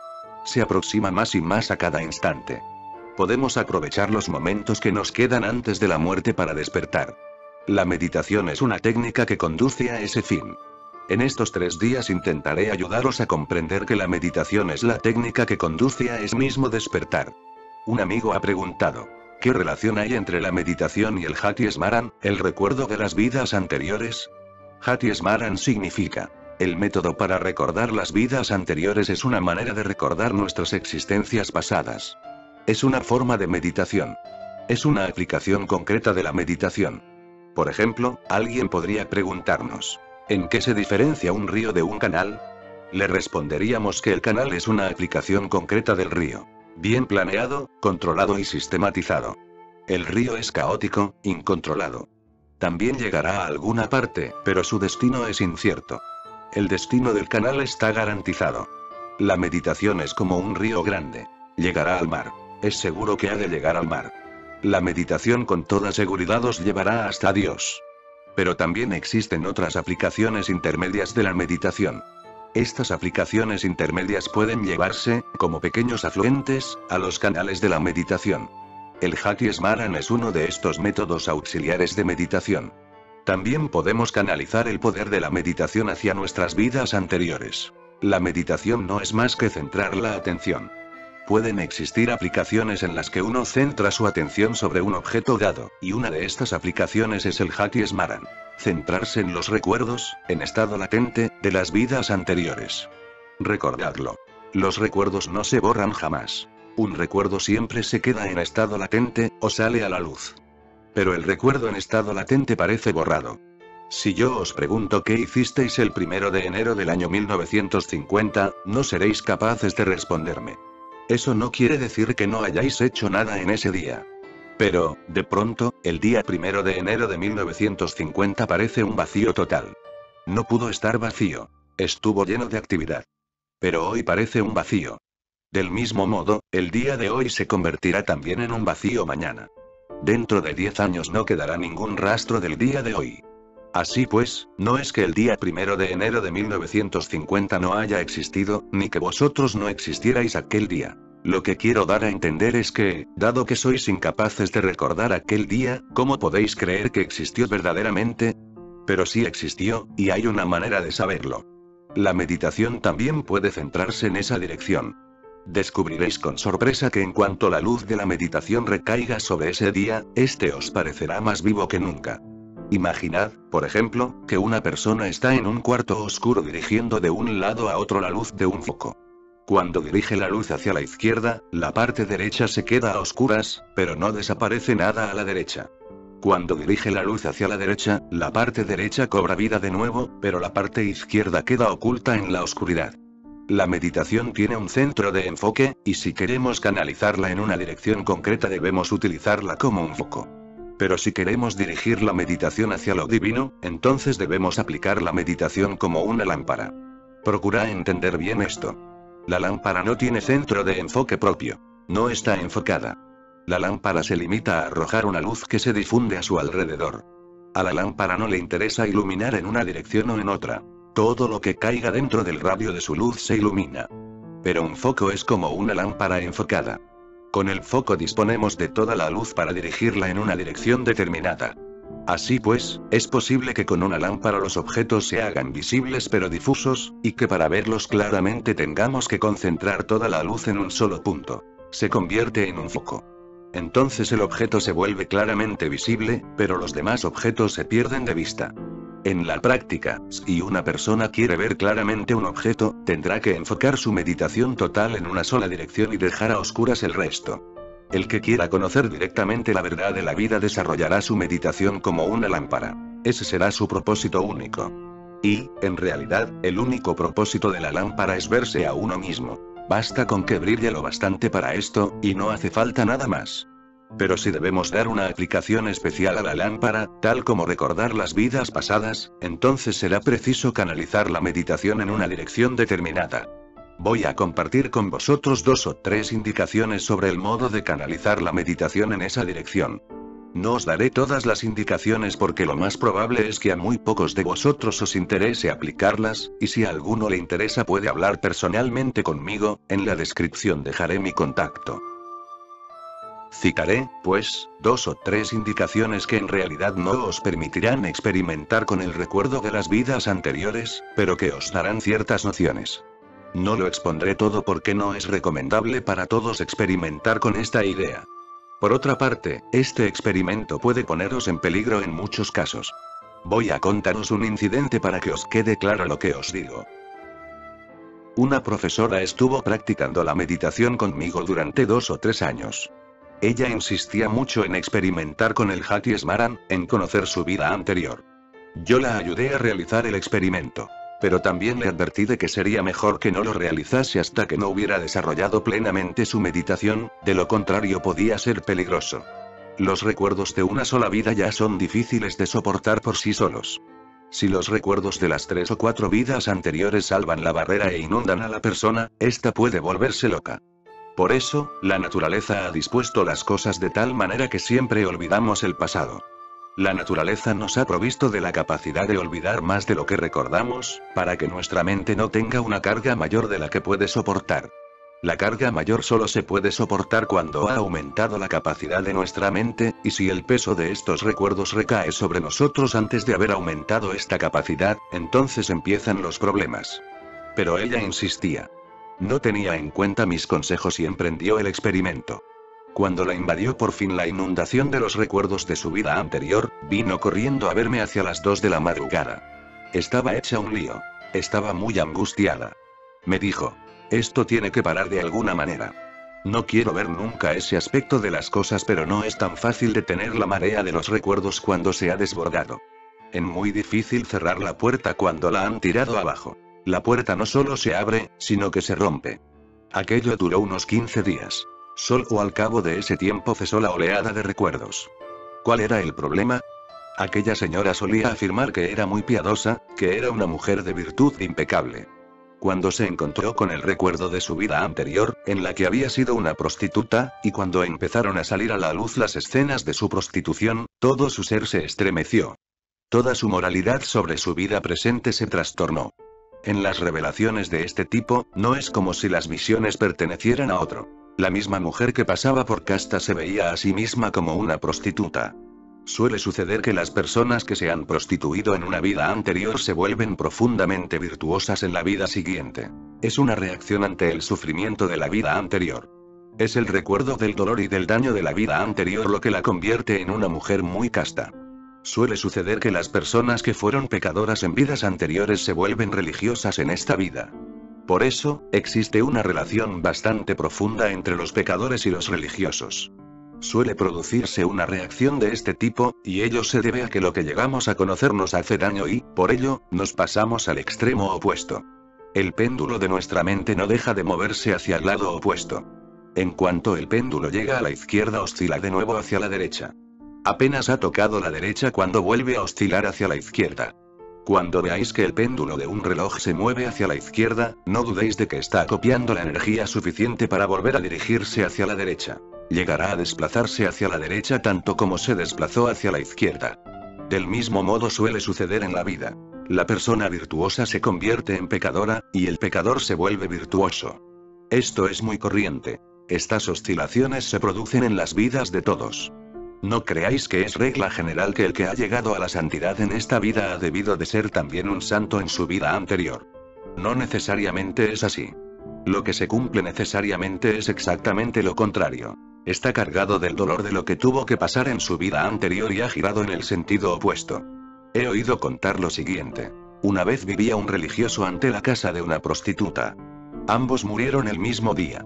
Se aproxima más y más a cada instante. Podemos aprovechar los momentos que nos quedan antes de la muerte para despertar. La meditación es una técnica que conduce a ese fin. En estos 3 días intentaré ayudaros a comprender que la meditación es la técnica que conduce a ese mismo despertar. Un amigo ha preguntado, ¿qué relación hay entre la meditación y el Hati Smaran, el recuerdo de las vidas anteriores? Hati Smaran significa, el método para recordar las vidas anteriores es una manera de recordar nuestras existencias pasadas. Es una forma de meditación. Es una aplicación concreta de la meditación. Por ejemplo, alguien podría preguntarnos, ¿en qué se diferencia un río de un canal? Le responderíamos que el canal es una aplicación concreta del río. Bien planeado, controlado y sistematizado. El río es caótico, incontrolado. También llegará a alguna parte, pero su destino es incierto. El destino del canal está garantizado. La meditación es como un río grande. Llegará al mar. Es seguro que ha de llegar al mar. La meditación con toda seguridad os llevará hasta Dios. Pero también existen otras aplicaciones intermedias de la meditación. Estas aplicaciones intermedias pueden llevarse, como pequeños afluentes, a los canales de la meditación. El Hati Smaran es uno de estos métodos auxiliares de meditación. También podemos canalizar el poder de la meditación hacia nuestras vidas anteriores. La meditación no es más que centrar la atención. Pueden existir aplicaciones en las que uno centra su atención sobre un objeto dado, y una de estas aplicaciones es el Hati Smaran. Centrarse en los recuerdos, en estado latente, de las vidas anteriores. Recordadlo. Los recuerdos no se borran jamás. Un recuerdo siempre se queda en estado latente, o sale a la luz. Pero el recuerdo en estado latente parece borrado. Si yo os pregunto qué hicisteis el 1 de enero del año 1950, no seréis capaces de responderme. Eso no quiere decir que no hayáis hecho nada en ese día. Pero, de pronto, el día 1 de enero de 1950 parece un vacío total. No pudo estar vacío. Estuvo lleno de actividad. Pero hoy parece un vacío. Del mismo modo, el día de hoy se convertirá también en un vacío mañana. Dentro de 10 años no quedará ningún rastro del día de hoy. Así pues, no es que el día 1 de enero de 1950 no haya existido, ni que vosotros no existierais aquel día. Lo que quiero dar a entender es que, dado que sois incapaces de recordar aquel día, ¿cómo podéis creer que existió verdaderamente? Pero sí existió, y hay una manera de saberlo. La meditación también puede centrarse en esa dirección. Descubriréis con sorpresa que en cuanto la luz de la meditación recaiga sobre ese día, este os parecerá más vivo que nunca. Imaginad, por ejemplo, que una persona está en un cuarto oscuro dirigiendo de un lado a otro la luz de un foco. Cuando dirige la luz hacia la izquierda, la parte derecha se queda a oscuras, pero no desaparece nada a la derecha. Cuando dirige la luz hacia la derecha, la parte derecha cobra vida de nuevo, pero la parte izquierda queda oculta en la oscuridad. La meditación tiene un centro de enfoque, y si queremos canalizarla en una dirección concreta debemos utilizarla como un foco. Pero si queremos dirigir la meditación hacia lo divino, entonces debemos aplicar la meditación como una lámpara. Procura entender bien esto. La lámpara no tiene centro de enfoque propio. No está enfocada. La lámpara se limita a arrojar una luz que se difunde a su alrededor. A la lámpara no le interesa iluminar en una dirección o en otra. Todo lo que caiga dentro del radio de su luz se ilumina. Pero un foco es como una lámpara enfocada. Con el foco disponemos de toda la luz para dirigirla en una dirección determinada. Así pues, es posible que con una lámpara los objetos se hagan visibles pero difusos, y que para verlos claramente tengamos que concentrar toda la luz en un solo punto. Se convierte en un foco. Entonces el objeto se vuelve claramente visible, pero los demás objetos se pierden de vista. En la práctica, si una persona quiere ver claramente un objeto, tendrá que enfocar su meditación total en una sola dirección y dejar a oscuras el resto. El que quiera conocer directamente la verdad de la vida desarrollará su meditación como una lámpara. Ese será su propósito único. Y, en realidad, el único propósito de la lámpara es verse a uno mismo. Basta con que brille lo bastante para esto, y no hace falta nada más. Pero si debemos dar una aplicación especial a la lámpara, tal como recordar las vidas pasadas, entonces será preciso canalizar la meditación en una dirección determinada. Voy a compartir con vosotros 2 o 3 indicaciones sobre el modo de canalizar la meditación en esa dirección. No os daré todas las indicaciones porque lo más probable es que a muy pocos de vosotros os interese aplicarlas, y si a alguno le interesa puede hablar personalmente conmigo, en la descripción dejaré mi contacto. Citaré, pues, 2 o 3 indicaciones que en realidad no os permitirán experimentar con el recuerdo de las vidas anteriores, pero que os darán ciertas nociones. No lo expondré todo porque no es recomendable para todos experimentar con esta idea. Por otra parte, este experimento puede poneros en peligro en muchos casos. Voy a contaros un incidente para que os quede claro lo que os digo. Una profesora estuvo practicando la meditación conmigo durante 2 o 3 años. Ella insistía mucho en experimentar con el Hati Smaran, en conocer su vida anterior. Yo la ayudé a realizar el experimento. Pero también le advertí de que sería mejor que no lo realizase hasta que no hubiera desarrollado plenamente su meditación, de lo contrario podía ser peligroso. Los recuerdos de una sola vida ya son difíciles de soportar por sí solos. Si los recuerdos de las 3 o 4 vidas anteriores salvan la barrera e inundan a la persona, ésta puede volverse loca. Por eso, la naturaleza ha dispuesto las cosas de tal manera que siempre olvidamos el pasado. La naturaleza nos ha provisto de la capacidad de olvidar más de lo que recordamos, para que nuestra mente no tenga una carga mayor de la que puede soportar. La carga mayor solo se puede soportar cuando ha aumentado la capacidad de nuestra mente, y si el peso de estos recuerdos recae sobre nosotros antes de haber aumentado esta capacidad, entonces empiezan los problemas. Pero ella insistía. No tenía en cuenta mis consejos y emprendió el experimento. Cuando la invadió por fin la inundación de los recuerdos de su vida anterior, vino corriendo a verme hacia las 2 de la madrugada. Estaba hecha un lío. Estaba muy angustiada. Me dijo: esto tiene que parar de alguna manera. No quiero ver nunca ese aspecto de las cosas, pero no es tan fácil detener la marea de los recuerdos cuando se ha desbordado. Es muy difícil cerrar la puerta cuando la han tirado abajo. La puerta no solo se abre, sino que se rompe. Aquello duró unos 15 días. Solo al cabo de ese tiempo cesó la oleada de recuerdos. ¿Cuál era el problema? Aquella señora solía afirmar que era muy piadosa, que era una mujer de virtud impecable. Cuando se encontró con el recuerdo de su vida anterior, en la que había sido una prostituta, y cuando empezaron a salir a la luz las escenas de su prostitución, todo su ser se estremeció. Toda su moralidad sobre su vida presente se trastornó. En las revelaciones de este tipo, no es como si las visiones pertenecieran a otro. La misma mujer que pasaba por casta se veía a sí misma como una prostituta. Suele suceder que las personas que se han prostituido en una vida anterior se vuelven profundamente virtuosas en la vida siguiente. Es una reacción ante el sufrimiento de la vida anterior. Es el recuerdo del dolor y del daño de la vida anterior lo que la convierte en una mujer muy casta. Suele suceder que las personas que fueron pecadoras en vidas anteriores se vuelven religiosas en esta vida. Por eso, existe una relación bastante profunda entre los pecadores y los religiosos. Suele producirse una reacción de este tipo, y ello se debe a que lo que llegamos a conocer nos hace daño y, por ello, nos pasamos al extremo opuesto. El péndulo de nuestra mente no deja de moverse hacia el lado opuesto. En cuanto el péndulo llega a la izquierda, oscila de nuevo hacia la derecha. Apenas ha tocado la derecha cuando vuelve a oscilar hacia la izquierda. Cuando veáis que el péndulo de un reloj se mueve hacia la izquierda, no dudéis de que está copiando la energía suficiente para volver a dirigirse hacia la derecha. Llegará a desplazarse hacia la derecha tanto como se desplazó hacia la izquierda. Del mismo modo suele suceder en la vida. La persona virtuosa se convierte en pecadora, y el pecador se vuelve virtuoso. Esto es muy corriente. Estas oscilaciones se producen en las vidas de todos. No creáis que es regla general que el que ha llegado a la santidad en esta vida ha debido de ser también un santo en su vida anterior. No necesariamente es así. Lo que se cumple necesariamente es exactamente lo contrario. Está cargado del dolor de lo que tuvo que pasar en su vida anterior y ha girado en el sentido opuesto. He oído contar lo siguiente. Una vez vivía un religioso ante la casa de una prostituta. Ambos murieron el mismo día.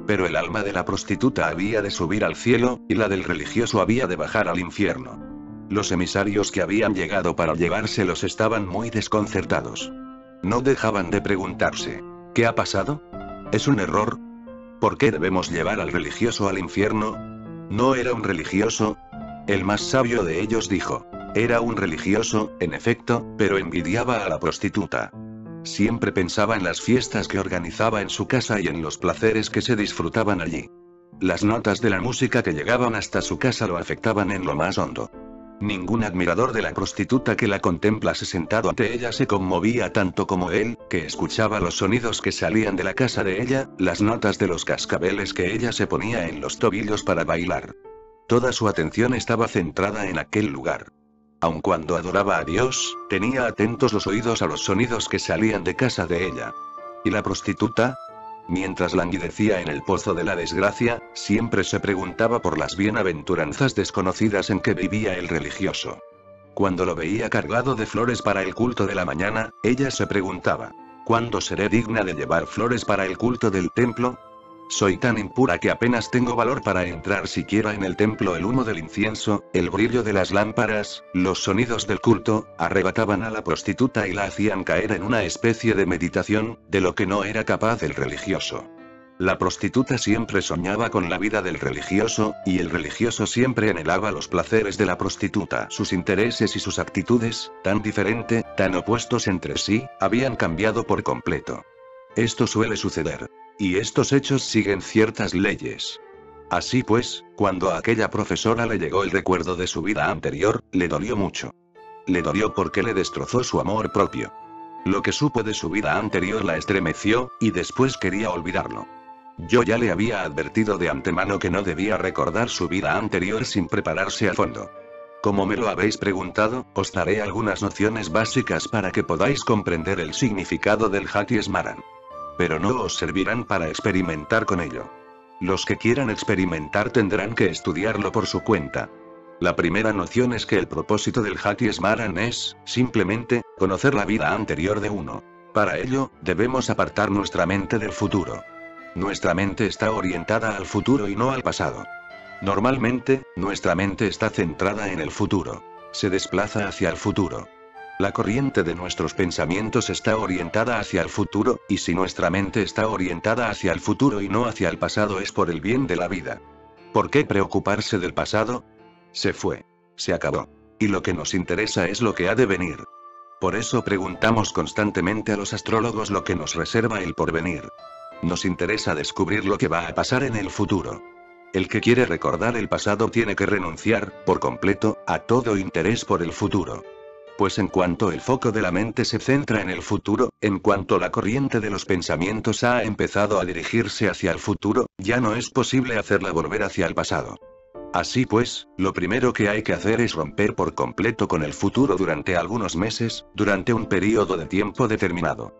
Pero el alma de la prostituta había de subir al cielo, y la del religioso había de bajar al infierno. Los emisarios que habían llegado para llevárselos estaban muy desconcertados. No dejaban de preguntarse, ¿qué ha pasado? ¿Es un error? ¿Por qué debemos llevar al religioso al infierno? ¿No era un religioso? El más sabio de ellos dijo, era un religioso, en efecto, pero envidiaba a la prostituta. Siempre pensaba en las fiestas que organizaba en su casa y en los placeres que se disfrutaban allí. Las notas de la música que llegaban hasta su casa lo afectaban en lo más hondo. Ningún admirador de la prostituta que la contemplase sentado ante ella se conmovía tanto como él, que escuchaba los sonidos que salían de la casa de ella, las notas de los cascabeles que ella se ponía en los tobillos para bailar. Toda su atención estaba centrada en aquel lugar. Aun cuando adoraba a Dios, tenía atentos los oídos a los sonidos que salían de casa de ella. ¿Y la prostituta? Mientras languidecía en el pozo de la desgracia, siempre se preguntaba por las bienaventuranzas desconocidas en que vivía el religioso. Cuando lo veía cargado de flores para el culto de la mañana, ella se preguntaba, ¿cuándo seré digna de llevar flores para el culto del templo? Soy tan impura que apenas tengo valor para entrar siquiera en el templo. El humo del incienso, el brillo de las lámparas, los sonidos del culto, arrebataban a la prostituta y la hacían caer en una especie de meditación, de lo que no era capaz el religioso. La prostituta siempre soñaba con la vida del religioso, y el religioso siempre anhelaba los placeres de la prostituta. Sus intereses y sus actitudes, tan diferentes, tan opuestos entre sí, habían cambiado por completo. Esto suele suceder. Y estos hechos siguen ciertas leyes. Así pues, cuando a aquella profesora le llegó el recuerdo de su vida anterior, le dolió mucho. Le dolió porque le destrozó su amor propio. Lo que supo de su vida anterior la estremeció, y después quería olvidarlo. Yo ya le había advertido de antemano que no debía recordar su vida anterior sin prepararse a fondo. Como me lo habéis preguntado, os daré algunas nociones básicas para que podáis comprender el significado del Hati Smaran. Pero no os servirán para experimentar con ello. Los que quieran experimentar tendrán que estudiarlo por su cuenta. La primera noción es que el propósito del Hati Smaran es, simplemente, conocer la vida anterior de uno. Para ello, debemos apartar nuestra mente del futuro. Nuestra mente está orientada al futuro y no al pasado. Normalmente, nuestra mente está centrada en el futuro. Se desplaza hacia el futuro. La corriente de nuestros pensamientos está orientada hacia el futuro, y si nuestra mente está orientada hacia el futuro y no hacia el pasado es por el bien de la vida. ¿Por qué preocuparse del pasado? Se fue. Se acabó. Y lo que nos interesa es lo que ha de venir. Por eso preguntamos constantemente a los astrólogos lo que nos reserva el porvenir. Nos interesa descubrir lo que va a pasar en el futuro. El que quiere recordar el pasado tiene que renunciar, por completo, a todo interés por el futuro. Pues en cuanto el foco de la mente se centra en el futuro, en cuanto la corriente de los pensamientos ha empezado a dirigirse hacia el futuro, ya no es posible hacerla volver hacia el pasado. Así pues, lo primero que hay que hacer es romper por completo con el futuro durante algunos meses, durante un período de tiempo determinado.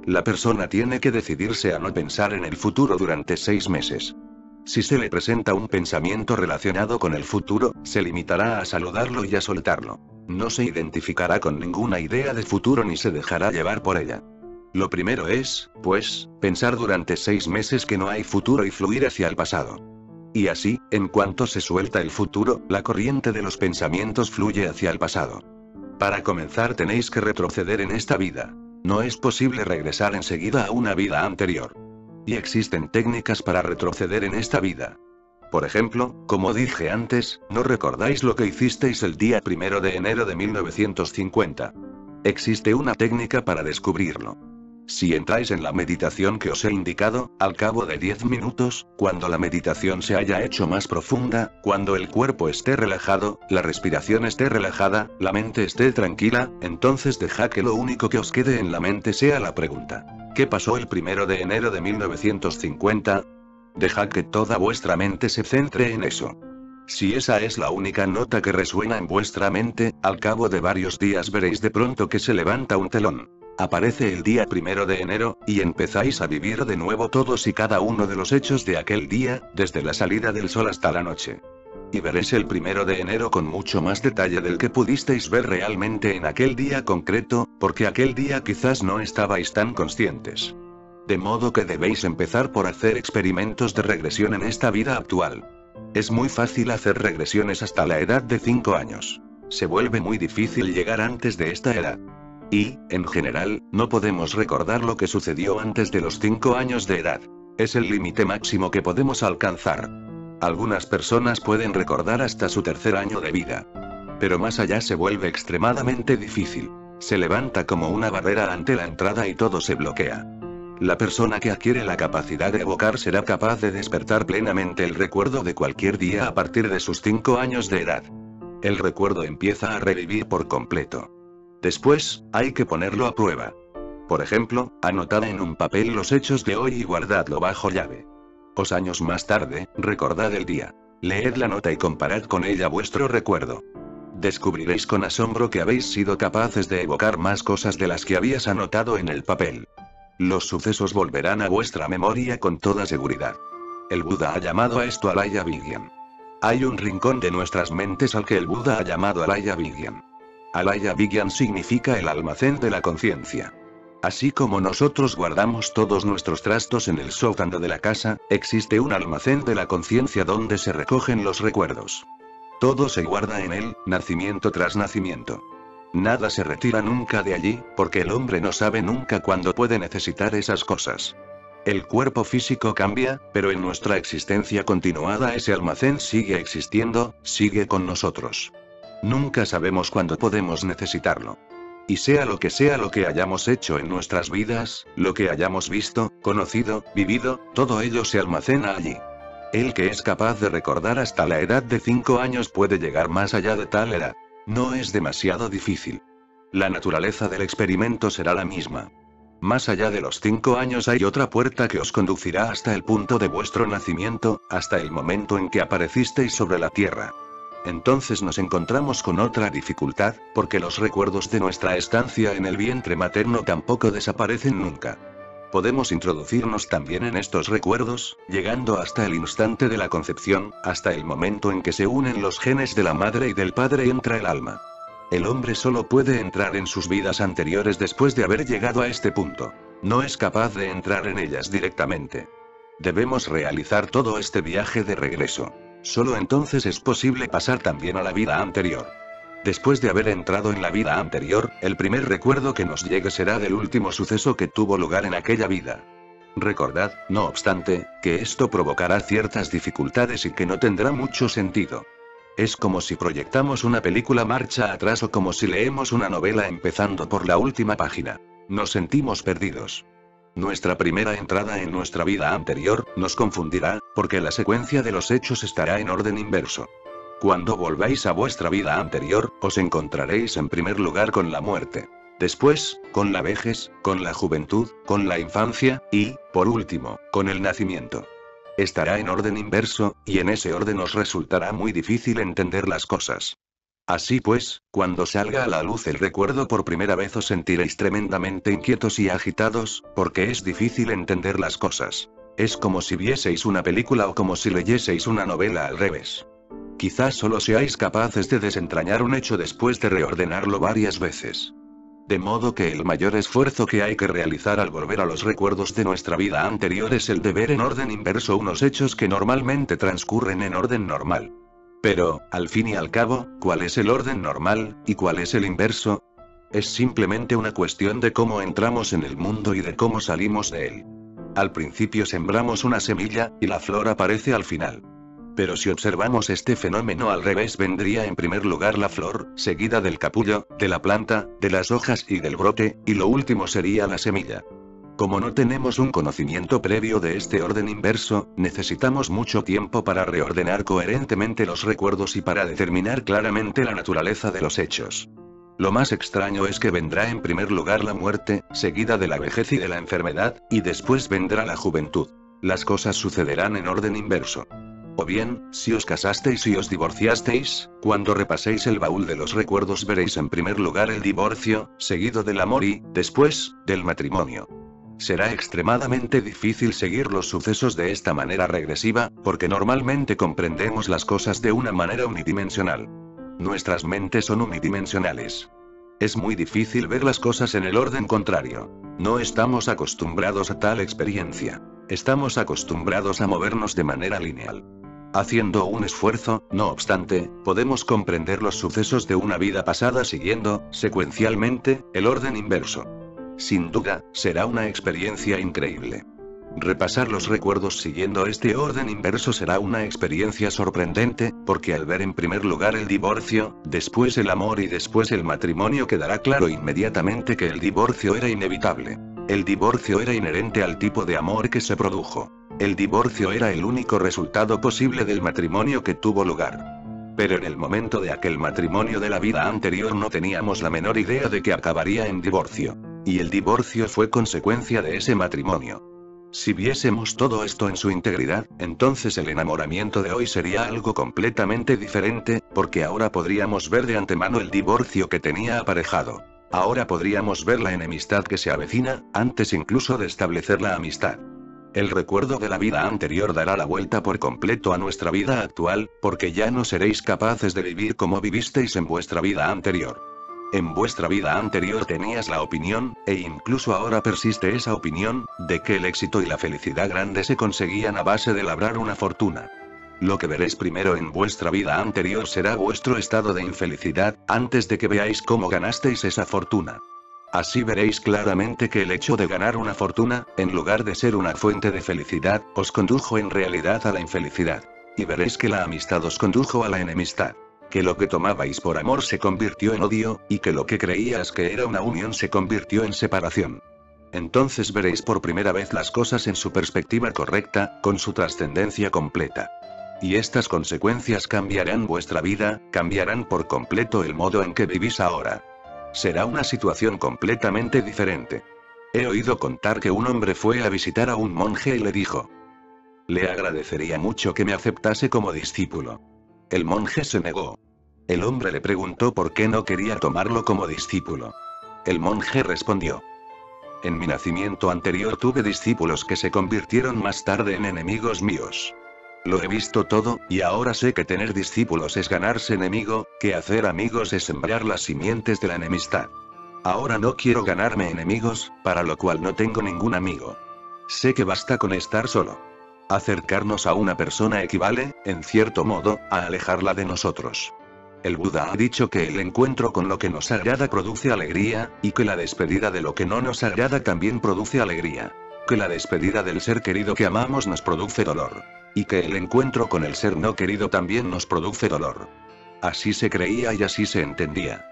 La persona tiene que decidirse a no pensar en el futuro durante 6 meses. Si se le presenta un pensamiento relacionado con el futuro, se limitará a saludarlo y a soltarlo. No se identificará con ninguna idea de futuro ni se dejará llevar por ella. Lo primero es, pues, pensar durante 6 meses que no hay futuro y fluir hacia el pasado. Y así, en cuanto se suelta el futuro, la corriente de los pensamientos fluye hacia el pasado. Para comenzar tenéis que retroceder en esta vida. No es posible regresar enseguida a una vida anterior. Y existen técnicas para retroceder en esta vida. Por ejemplo, como dije antes, ¿no recordáis lo que hicisteis el día 1 de enero de 1950? Existe una técnica para descubrirlo. Si entráis en la meditación que os he indicado, al cabo de 10 minutos, cuando la meditación se haya hecho más profunda, cuando el cuerpo esté relajado, la respiración esté relajada, la mente esté tranquila, entonces dejad que lo único que os quede en la mente sea la pregunta: ¿qué pasó el 1 de enero de 1950? Dejad que toda vuestra mente se centre en eso. Si esa es la única nota que resuena en vuestra mente, al cabo de varios días veréis de pronto que se levanta un telón. Aparece el día 1 de enero, y empezáis a vivir de nuevo todos y cada uno de los hechos de aquel día, desde la salida del sol hasta la noche. Y veréis el 1 de enero con mucho más detalle del que pudisteis ver realmente en aquel día concreto, porque aquel día quizás no estabais tan conscientes. De modo que debéis empezar por hacer experimentos de regresión en esta vida actual. Es muy fácil hacer regresiones hasta la edad de 5 años. Se vuelve muy difícil llegar antes de esta edad. Y, en general, no podemos recordar lo que sucedió antes de los 5 años de edad. Es el límite máximo que podemos alcanzar. Algunas personas pueden recordar hasta su 3er año de vida. Pero más allá se vuelve extremadamente difícil. Se levanta como una barrera ante la entrada y todo se bloquea. La persona que adquiere la capacidad de evocar será capaz de despertar plenamente el recuerdo de cualquier día a partir de sus 5 años de edad. El recuerdo empieza a revivir por completo. Después, hay que ponerlo a prueba. Por ejemplo, anotad en un papel los hechos de hoy y guardadlo bajo llave. Años más tarde, recordad el día. Leed la nota y comparad con ella vuestro recuerdo. Descubriréis con asombro que habéis sido capaces de evocar más cosas de las que habías anotado en el papel. Los sucesos volverán a vuestra memoria con toda seguridad. El Buda ha llamado a esto Alaya Vigyan. Hay un rincón de nuestras mentes al que el Buda ha llamado Alaya Vigyan. Alaya Vigyan significa el almacén de la conciencia. Así como nosotros guardamos todos nuestros trastos en el sótano de la casa, existe un almacén de la conciencia donde se recogen los recuerdos. Todo se guarda en él, nacimiento tras nacimiento. Nada se retira nunca de allí, porque el hombre no sabe nunca cuándo puede necesitar esas cosas. El cuerpo físico cambia, pero en nuestra existencia continuada ese almacén sigue existiendo, sigue con nosotros. Nunca sabemos cuándo podemos necesitarlo. Y sea lo que hayamos hecho en nuestras vidas, lo que hayamos visto, conocido, vivido, todo ello se almacena allí. El que es capaz de recordar hasta la edad de 5 años puede llegar más allá de tal edad. No es demasiado difícil. La naturaleza del experimento será la misma. Más allá de los 5 años hay otra puerta que os conducirá hasta el punto de vuestro nacimiento, hasta el momento en que aparecisteis sobre la tierra. Entonces nos encontramos con otra dificultad, porque los recuerdos de nuestra estancia en el vientre materno tampoco desaparecen nunca. Podemos introducirnos también en estos recuerdos, llegando hasta el instante de la concepción, hasta el momento en que se unen los genes de la madre y del padre y entra el alma. El hombre solo puede entrar en sus vidas anteriores después de haber llegado a este punto. No es capaz de entrar en ellas directamente. Debemos realizar todo este viaje de regreso. Solo entonces es posible pasar también a la vida anterior. Después de haber entrado en la vida anterior, el primer recuerdo que nos llegue será del último suceso que tuvo lugar en aquella vida. Recordad, no obstante, que esto provocará ciertas dificultades y que no tendrá mucho sentido. Es como si proyectamos una película marcha atrás o como si leemos una novela empezando por la última página. Nos sentimos perdidos. Nuestra primera entrada en nuestra vida anterior nos confundirá, porque la secuencia de los hechos estará en orden inverso. Cuando volváis a vuestra vida anterior, os encontraréis en primer lugar con la muerte. Después, con la vejez, con la juventud, con la infancia, y, por último, con el nacimiento. Estará en orden inverso, y en ese orden os resultará muy difícil entender las cosas. Así pues, cuando salga a la luz el recuerdo por primera vez os sentiréis tremendamente inquietos y agitados, porque es difícil entender las cosas. Es como si vieseis una película o como si leyeseis una novela al revés. Quizás solo seáis capaces de desentrañar un hecho después de reordenarlo varias veces. De modo que el mayor esfuerzo que hay que realizar al volver a los recuerdos de nuestra vida anterior es el de ver en orden inverso unos hechos que normalmente transcurren en orden normal. Pero, al fin y al cabo, ¿cuál es el orden normal, y cuál es el inverso? Es simplemente una cuestión de cómo entramos en el mundo y de cómo salimos de él. Al principio sembramos una semilla, y la flor aparece al final. Pero si observamos este fenómeno al revés vendría en primer lugar la flor, seguida del capullo, de la planta, de las hojas y del brote, y lo último sería la semilla. Como no tenemos un conocimiento previo de este orden inverso, necesitamos mucho tiempo para reordenar coherentemente los recuerdos y para determinar claramente la naturaleza de los hechos. Lo más extraño es que vendrá en primer lugar la muerte, seguida de la vejez y de la enfermedad, y después vendrá la juventud. Las cosas sucederán en orden inverso. O bien, si os casasteis y os divorciasteis, cuando repaséis el baúl de los recuerdos veréis en primer lugar el divorcio, seguido del amor y, después, del matrimonio. Será extremadamente difícil seguir los sucesos de esta manera regresiva, porque normalmente comprendemos las cosas de una manera unidimensional. Nuestras mentes son unidimensionales. Es muy difícil ver las cosas en el orden contrario. No estamos acostumbrados a tal experiencia. Estamos acostumbrados a movernos de manera lineal. Haciendo un esfuerzo, no obstante, podemos comprender los sucesos de una vida pasada siguiendo, secuencialmente, el orden inverso. Sin duda, será una experiencia increíble. Repasar los recuerdos siguiendo este orden inverso será una experiencia sorprendente, porque al ver en primer lugar el divorcio, después el amor y después el matrimonio quedará claro inmediatamente que el divorcio era inevitable. El divorcio era inherente al tipo de amor que se produjo. El divorcio era el único resultado posible del matrimonio que tuvo lugar. Pero en el momento de aquel matrimonio de la vida anterior no teníamos la menor idea de que acabaría en divorcio. Y el divorcio fue consecuencia de ese matrimonio. Si viésemos todo esto en su integridad, entonces el enamoramiento de hoy sería algo completamente diferente, porque ahora podríamos ver de antemano el divorcio que tenía aparejado. Ahora podríamos ver la enemistad que se avecina, antes incluso de establecer la amistad. El recuerdo de la vida anterior dará la vuelta por completo a nuestra vida actual, porque ya no seréis capaces de vivir como vivisteis en vuestra vida anterior. En vuestra vida anterior tenías la opinión, e incluso ahora persiste esa opinión, de que el éxito y la felicidad grande se conseguían a base de labrar una fortuna. Lo que veréis primero en vuestra vida anterior será vuestro estado de infelicidad, antes de que veáis cómo ganasteis esa fortuna. Así veréis claramente que el hecho de ganar una fortuna, en lugar de ser una fuente de felicidad, os condujo en realidad a la infelicidad. Y veréis que la amistad os condujo a la enemistad. Que lo que tomabais por amor se convirtió en odio, y que lo que creías que era una unión se convirtió en separación. Entonces veréis por primera vez las cosas en su perspectiva correcta, con su trascendencia completa. Y estas consecuencias cambiarán vuestra vida, cambiarán por completo el modo en que vivís ahora. Será una situación completamente diferente. He oído contar que un hombre fue a visitar a un monje y le dijo: le agradecería mucho que me aceptase como discípulo. El monje se negó. El hombre le preguntó por qué no quería tomarlo como discípulo. El monje respondió: en mi nacimiento anterior tuve discípulos que se convirtieron más tarde en enemigos míos. Lo he visto todo, y ahora sé que tener discípulos es ganarse enemigo, que hacer amigos es sembrar las simientes de la enemistad. Ahora no quiero ganarme enemigos, para lo cual no tengo ningún amigo. Sé que basta con estar solo. Acercarnos a una persona equivale, en cierto modo, a alejarla de nosotros. El Buda ha dicho que el encuentro con lo que nos agrada produce alegría, y que la despedida de lo que no nos agrada también produce alegría. Que la despedida del ser querido que amamos nos produce dolor. Y que el encuentro con el ser no querido también nos produce dolor. Así se creía y así se entendía.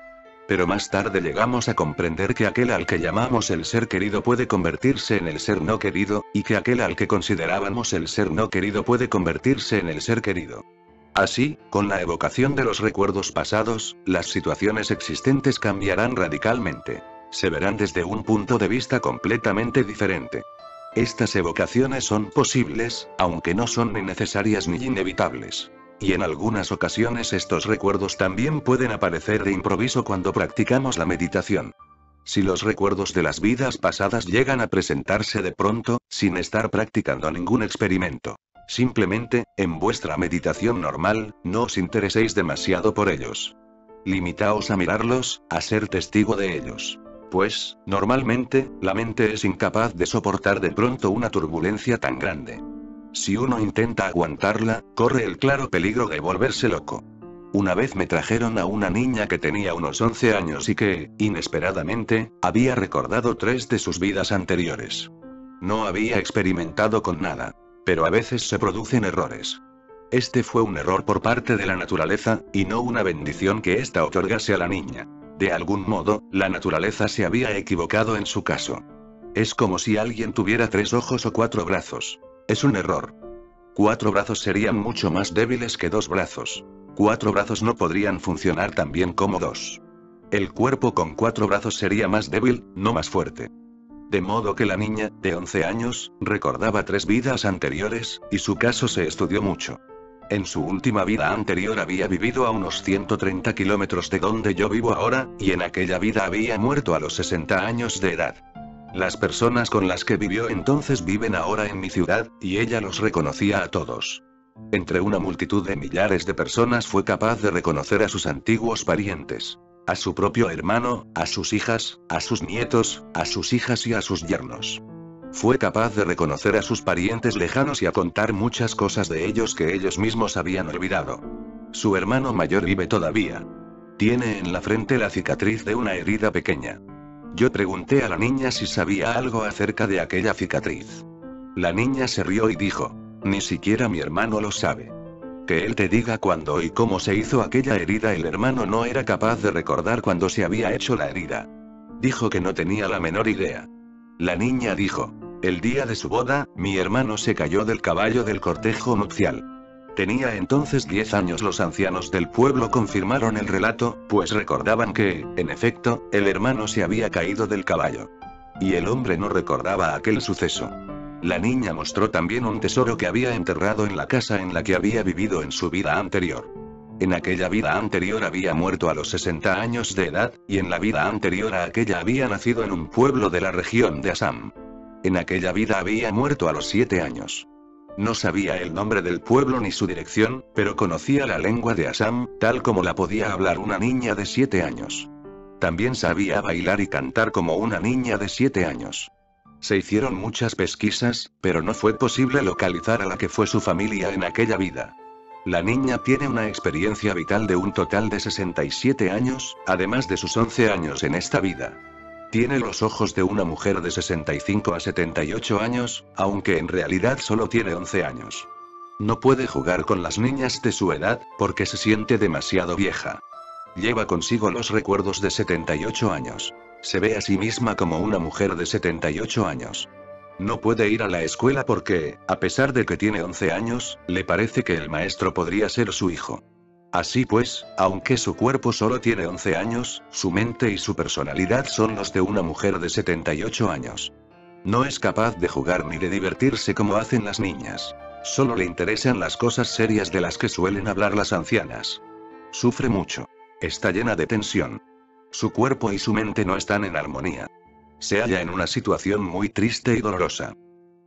Pero más tarde llegamos a comprender que aquel al que llamamos el ser querido puede convertirse en el ser no querido, y que aquel al que considerábamos el ser no querido puede convertirse en el ser querido. Así, con la evocación de los recuerdos pasados, las situaciones existentes cambiarán radicalmente. Se verán desde un punto de vista completamente diferente. Estas evocaciones son posibles, aunque no son ni necesarias ni inevitables. Y en algunas ocasiones estos recuerdos también pueden aparecer de improviso cuando practicamos la meditación. Si los recuerdos de las vidas pasadas llegan a presentarse de pronto, sin estar practicando ningún experimento, simplemente, en vuestra meditación normal, no os intereséis demasiado por ellos. Limitaos a mirarlos, a ser testigo de ellos. Pues, normalmente, la mente es incapaz de soportar de pronto una turbulencia tan grande. Si uno intenta aguantarla, corre el claro peligro de volverse loco. Una vez me trajeron a una niña que tenía unos 11 años y que, inesperadamente, había recordado 3 de sus vidas anteriores. No había experimentado con nada. Pero a veces se producen errores. Este fue un error por parte de la naturaleza, y no una bendición que ésta otorgase a la niña. De algún modo, la naturaleza se había equivocado en su caso. Es como si alguien tuviera 3 ojos o 4 brazos. Es un error. 4 brazos serían mucho más débiles que 2 brazos. 4 brazos no podrían funcionar tan bien como 2. El cuerpo con 4 brazos sería más débil, no más fuerte. De modo que la niña, de 11 años, recordaba 3 vidas anteriores, y su caso se estudió mucho. En su última vida anterior había vivido a unos 130 kilómetros de donde yo vivo ahora, y en aquella vida había muerto a los 60 años de edad. Las personas con las que vivió entonces viven ahora en mi ciudad, y ella los reconocía a todos. Entre una multitud de millares de personas fue capaz de reconocer a sus antiguos parientes. A su propio hermano, a sus hijas, a sus nietos, a sus hijas y a sus yernos. Fue capaz de reconocer a sus parientes lejanos y a contar muchas cosas de ellos que ellos mismos habían olvidado. Su hermano mayor vive todavía. Tiene en la frente la cicatriz de una herida pequeña. Yo pregunté a la niña si sabía algo acerca de aquella cicatriz. La niña se rió y dijo, ni siquiera mi hermano lo sabe. Que él te diga cuándo y cómo se hizo aquella herida. El hermano no era capaz de recordar cuándo se había hecho la herida. Dijo que no tenía la menor idea. La niña dijo, el día de su boda, mi hermano se cayó del caballo del cortejo nupcial. Tenía entonces 10 años. Los ancianos del pueblo confirmaron el relato, pues recordaban que, en efecto, el hermano se había caído del caballo. Y el hombre no recordaba aquel suceso. La niña mostró también un tesoro que había enterrado en la casa en la que había vivido en su vida anterior. En aquella vida anterior había muerto a los 60 años de edad, y en la vida anterior a aquella había nacido en un pueblo de la región de Assam. En aquella vida había muerto a los 7 años. No sabía el nombre del pueblo ni su dirección, pero conocía la lengua de Assam, tal como la podía hablar una niña de 7 años. También sabía bailar y cantar como una niña de 7 años. Se hicieron muchas pesquisas, pero no fue posible localizar a la que fue su familia en aquella vida. La niña tiene una experiencia vital de un total de 67 años, además de sus 11 años en esta vida. Tiene los ojos de una mujer de 65 a 78 años, aunque en realidad solo tiene 11 años. No puede jugar con las niñas de su edad, porque se siente demasiado vieja. Lleva consigo los recuerdos de 78 años. Se ve a sí misma como una mujer de 78 años. No puede ir a la escuela porque, a pesar de que tiene 11 años, le parece que el maestro podría ser su hijo. Así pues, aunque su cuerpo solo tiene 11 años, su mente y su personalidad son los de una mujer de 78 años. No es capaz de jugar ni de divertirse como hacen las niñas. Solo le interesan las cosas serias de las que suelen hablar las ancianas. Sufre mucho. Está llena de tensión. Su cuerpo y su mente no están en armonía. Se halla en una situación muy triste y dolorosa.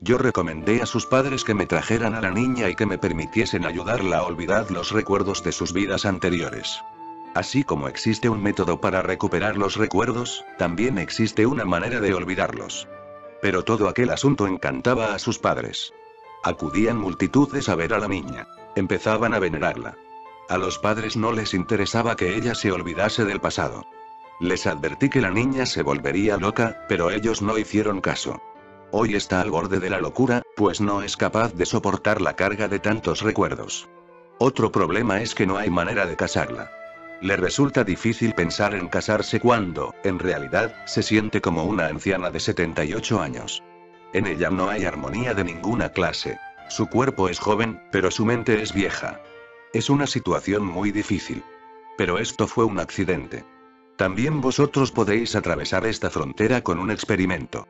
Yo recomendé a sus padres que me trajeran a la niña y que me permitiesen ayudarla a olvidar los recuerdos de sus vidas anteriores. Así como existe un método para recuperar los recuerdos, también existe una manera de olvidarlos. Pero todo aquel asunto encantaba a sus padres. Acudían multitudes a ver a la niña. Empezaban a venerarla. A los padres no les interesaba que ella se olvidase del pasado. Les advertí que la niña se volvería loca, pero ellos no hicieron caso. Hoy está al borde de la locura, pues no es capaz de soportar la carga de tantos recuerdos. Otro problema es que no hay manera de casarla. Le resulta difícil pensar en casarse cuando, en realidad, se siente como una anciana de 78 años. En ella no hay armonía de ninguna clase. Su cuerpo es joven, pero su mente es vieja. Es una situación muy difícil. Pero esto fue un accidente. También vosotros podéis atravesar esta frontera con un experimento.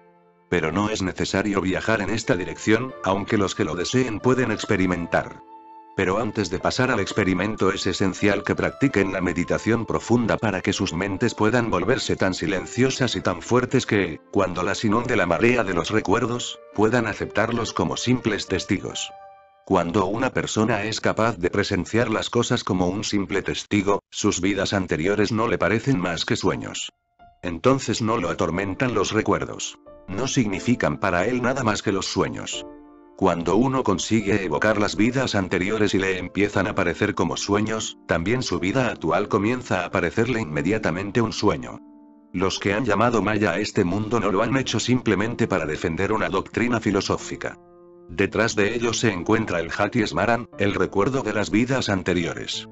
Pero no es necesario viajar en esta dirección, aunque los que lo deseen pueden experimentar. Pero antes de pasar al experimento es esencial que practiquen la meditación profunda para que sus mentes puedan volverse tan silenciosas y tan fuertes que, cuando las inunde la marea de los recuerdos, puedan aceptarlos como simples testigos. Cuando una persona es capaz de presenciar las cosas como un simple testigo, sus vidas anteriores no le parecen más que sueños. Entonces no lo atormentan los recuerdos. No significan para él nada más que los sueños. Cuando uno consigue evocar las vidas anteriores y le empiezan a parecer como sueños, también su vida actual comienza a parecerle inmediatamente un sueño. Los que han llamado Maya a este mundo no lo han hecho simplemente para defender una doctrina filosófica. Detrás de ellos se encuentra el Hati Smaran, el recuerdo de las vidas anteriores.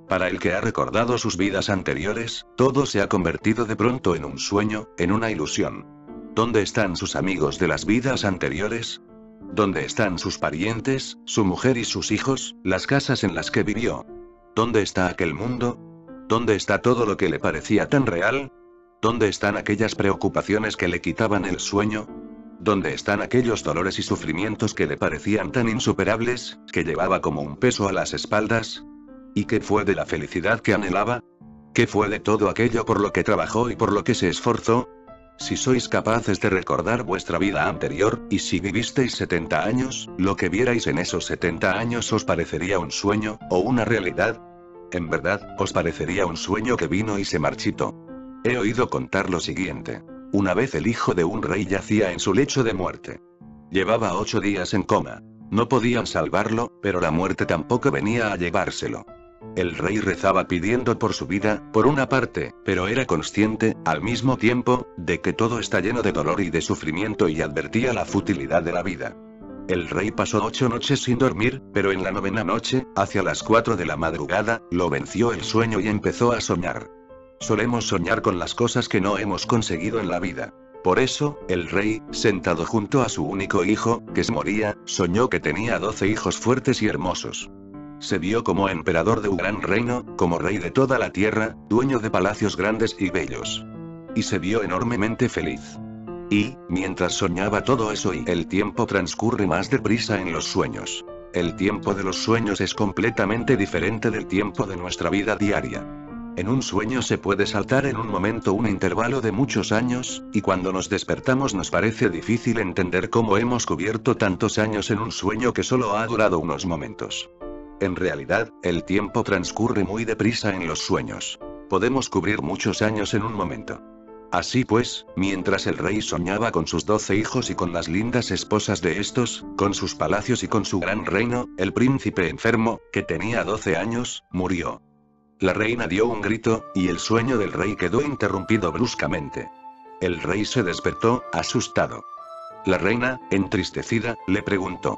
Para el que ha recordado sus vidas anteriores, todo se ha convertido de pronto en un sueño, en una ilusión. ¿Dónde están sus amigos de las vidas anteriores? ¿Dónde están sus parientes, su mujer y sus hijos, las casas en las que vivió? ¿Dónde está aquel mundo? ¿Dónde está todo lo que le parecía tan real? ¿Dónde están aquellas preocupaciones que le quitaban el sueño? ¿Dónde están aquellos dolores y sufrimientos que le parecían tan insuperables, que llevaba como un peso a las espaldas? ¿Y qué fue de la felicidad que anhelaba? ¿Qué fue de todo aquello por lo que trabajó y por lo que se esforzó? Si sois capaces de recordar vuestra vida anterior, y si vivisteis 70 años, lo que vierais en esos 70 años os parecería un sueño, o una realidad. En verdad, os parecería un sueño que vino y se marchitó. He oído contar lo siguiente. Una vez el hijo de un rey yacía en su lecho de muerte. Llevaba 8 días en coma. No podían salvarlo, pero la muerte tampoco venía a llevárselo. El rey rezaba pidiendo por su vida, por una parte, pero era consciente, al mismo tiempo, de que todo está lleno de dolor y de sufrimiento y advertía la futilidad de la vida. El rey pasó 8 noches sin dormir, pero en la 9ª noche, hacia las 4 de la madrugada, lo venció el sueño y empezó a soñar. Solemos soñar con las cosas que no hemos conseguido en la vida. Por eso, el rey, sentado junto a su único hijo, que se moría, soñó que tenía 12 hijos fuertes y hermosos. Se vio como emperador de un gran reino, como rey de toda la tierra, dueño de palacios grandes y bellos. Y se vio enormemente feliz. Y, mientras soñaba todo eso el tiempo transcurre más deprisa en los sueños. El tiempo de los sueños es completamente diferente del tiempo de nuestra vida diaria. En un sueño se puede saltar en un momento un intervalo de muchos años, y cuando nos despertamos nos parece difícil entender cómo hemos cubierto tantos años en un sueño que solo ha durado unos momentos. En realidad, el tiempo transcurre muy deprisa en los sueños. Podemos cubrir muchos años en un momento. Así pues, mientras el rey soñaba con sus 12 hijos y con las lindas esposas de estos, con sus palacios y con su gran reino, el príncipe enfermo, que tenía 12 años, murió. La reina dio un grito, y el sueño del rey quedó interrumpido bruscamente. El rey se despertó, asustado. La reina, entristecida, le preguntó: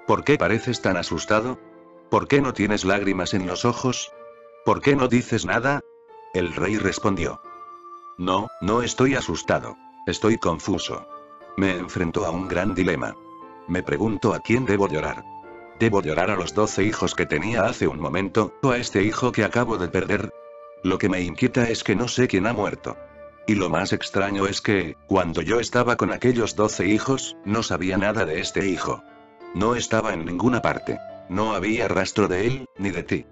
¿por qué pareces tan asustado? ¿Por qué no tienes lágrimas en los ojos? ¿Por qué no dices nada? El rey respondió: no, no estoy asustado. Estoy confuso. Me enfrento a un gran dilema. Me pregunto a quién debo llorar. ¿Debo llorar a los 12 hijos que tenía hace un momento, o a este hijo que acabo de perder? Lo que me inquieta es que no sé quién ha muerto. Y lo más extraño es que, cuando yo estaba con aquellos 12 hijos, no sabía nada de este hijo. No estaba en ninguna parte. No había rastro de él, ni de ti.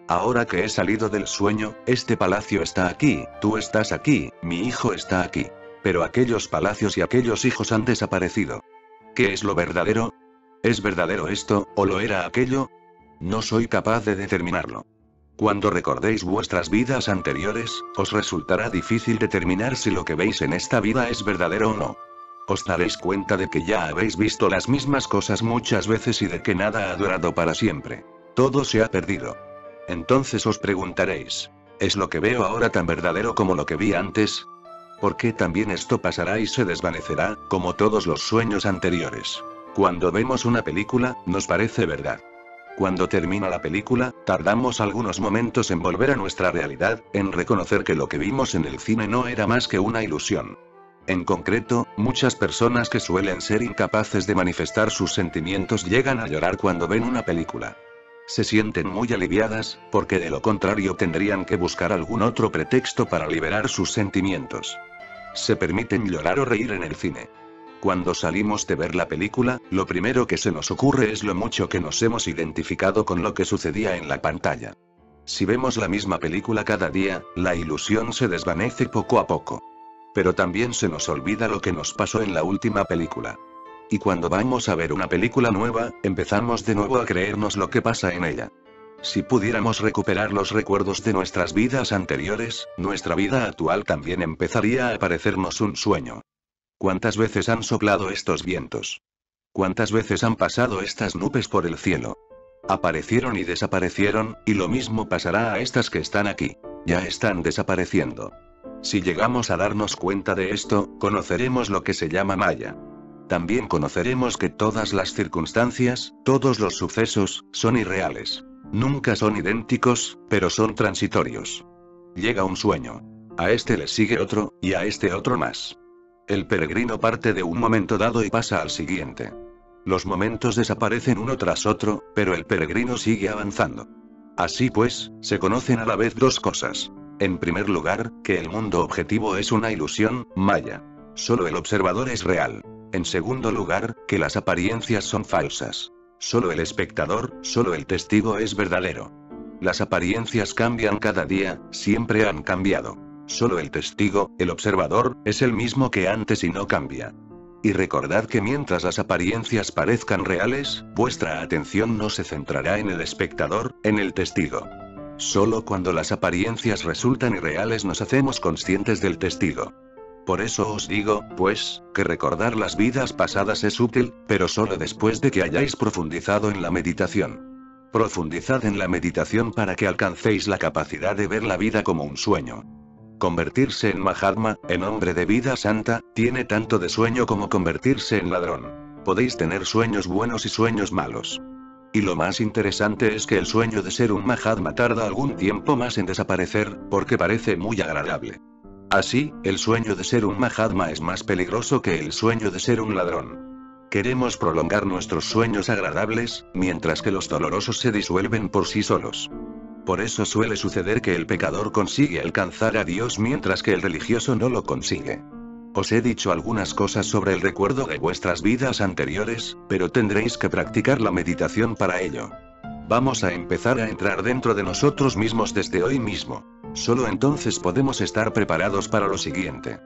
Ahora que he salido del sueño, este palacio está aquí, tú estás aquí, mi hijo está aquí. Pero aquellos palacios y aquellos hijos han desaparecido. ¿Qué es lo verdadero? ¿Es verdadero esto, o lo era aquello? No soy capaz de determinarlo. Cuando recordéis vuestras vidas anteriores, os resultará difícil determinar si lo que veis en esta vida es verdadero o no. Os daréis cuenta de que ya habéis visto las mismas cosas muchas veces y de que nada ha durado para siempre. Todo se ha perdido. Entonces os preguntaréis: ¿es lo que veo ahora tan verdadero como lo que vi antes? Porque también esto pasará y se desvanecerá, como todos los sueños anteriores. Cuando vemos una película, nos parece verdad. Cuando termina la película, tardamos algunos momentos en volver a nuestra realidad, en reconocer que lo que vimos en el cine no era más que una ilusión. En concreto, muchas personas que suelen ser incapaces de manifestar sus sentimientos llegan a llorar cuando ven una película. Se sienten muy aliviadas, porque de lo contrario tendrían que buscar algún otro pretexto para liberar sus sentimientos. Se permiten llorar o reír en el cine. Cuando salimos de ver la película, lo primero que se nos ocurre es lo mucho que nos hemos identificado con lo que sucedía en la pantalla. Si vemos la misma película cada día, la ilusión se desvanece poco a poco. Pero también se nos olvida lo que nos pasó en la última película. Y cuando vamos a ver una película nueva, empezamos de nuevo a creernos lo que pasa en ella. Si pudiéramos recuperar los recuerdos de nuestras vidas anteriores, nuestra vida actual también empezaría a parecernos un sueño. ¿Cuántas veces han soplado estos vientos? ¿Cuántas veces han pasado estas nubes por el cielo? Aparecieron y desaparecieron, y lo mismo pasará a estas que están aquí. Ya están desapareciendo. Si llegamos a darnos cuenta de esto, conoceremos lo que se llama Maya. También conoceremos que todas las circunstancias, todos los sucesos, son irreales. Nunca son idénticos, pero son transitorios. Llega un sueño. A este le sigue otro, y a este otro más. El peregrino parte de un momento dado y pasa al siguiente. Los momentos desaparecen uno tras otro, pero el peregrino sigue avanzando. Así pues, se conocen a la vez dos cosas. En primer lugar, que el mundo objetivo es una ilusión, Maya. Solo el observador es real. En segundo lugar, que las apariencias son falsas. Solo el espectador, solo el testigo es verdadero. Las apariencias cambian cada día, siempre han cambiado. Solo el testigo, el observador, es el mismo que antes y no cambia. Y recordad que mientras las apariencias parezcan reales, vuestra atención no se centrará en el espectador, en el testigo. Solo cuando las apariencias resultan irreales nos hacemos conscientes del testigo. Por eso os digo, pues, que recordar las vidas pasadas es útil, pero solo después de que hayáis profundizado en la meditación. Profundizad en la meditación para que alcancéis la capacidad de ver la vida como un sueño. Convertirse en Mahatma, en hombre de vida santa, tiene tanto de sueño como convertirse en ladrón. Podéis tener sueños buenos y sueños malos. Y lo más interesante es que el sueño de ser un Mahatma tarda algún tiempo más en desaparecer, porque parece muy agradable. Así, el sueño de ser un Mahatma es más peligroso que el sueño de ser un ladrón. Queremos prolongar nuestros sueños agradables, mientras que los dolorosos se disuelven por sí solos. Por eso suele suceder que el pecador consigue alcanzar a Dios mientras que el religioso no lo consigue. Os he dicho algunas cosas sobre el recuerdo de vuestras vidas anteriores, pero tendréis que practicar la meditación para ello. Vamos a empezar a entrar dentro de nosotros mismos desde hoy mismo. Solo entonces podemos estar preparados para lo siguiente.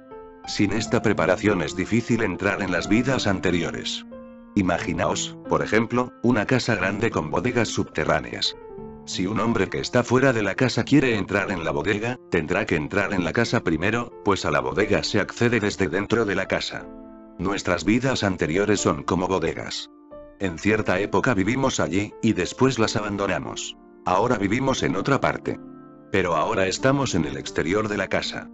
Sin esta preparación es difícil entrar en las vidas anteriores. Imaginaos, por ejemplo, una casa grande con bodegas subterráneas. Si un hombre que está fuera de la casa quiere entrar en la bodega, tendrá que entrar en la casa primero, pues a la bodega se accede desde dentro de la casa. Nuestras vidas anteriores son como bodegas. En cierta época vivimos allí, y después las abandonamos. Ahora vivimos en otra parte. Pero ahora estamos en el exterior de la casa.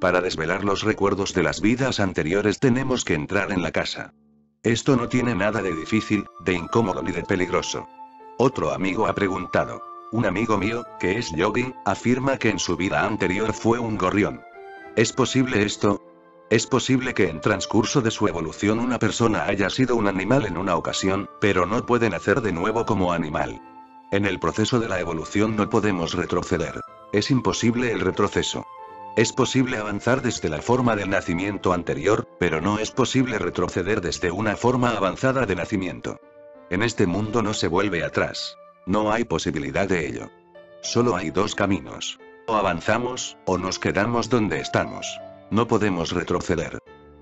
Para desvelar los recuerdos de las vidas anteriores tenemos que entrar en la casa. Esto no tiene nada de difícil, de incómodo ni de peligroso. Otro amigo ha preguntado. Un amigo mío, que es yogi, afirma que en su vida anterior fue un gorrión. ¿Es posible esto? Es posible que en transcurso de su evolución una persona haya sido un animal en una ocasión, pero no puede nacer de nuevo como animal. En el proceso de la evolución no podemos retroceder. Es imposible el retroceso. Es posible avanzar desde la forma del nacimiento anterior, pero no es posible retroceder desde una forma avanzada de nacimiento. En este mundo no se vuelve atrás. No hay posibilidad de ello. Solo hay dos caminos. O avanzamos, o nos quedamos donde estamos. No podemos retroceder.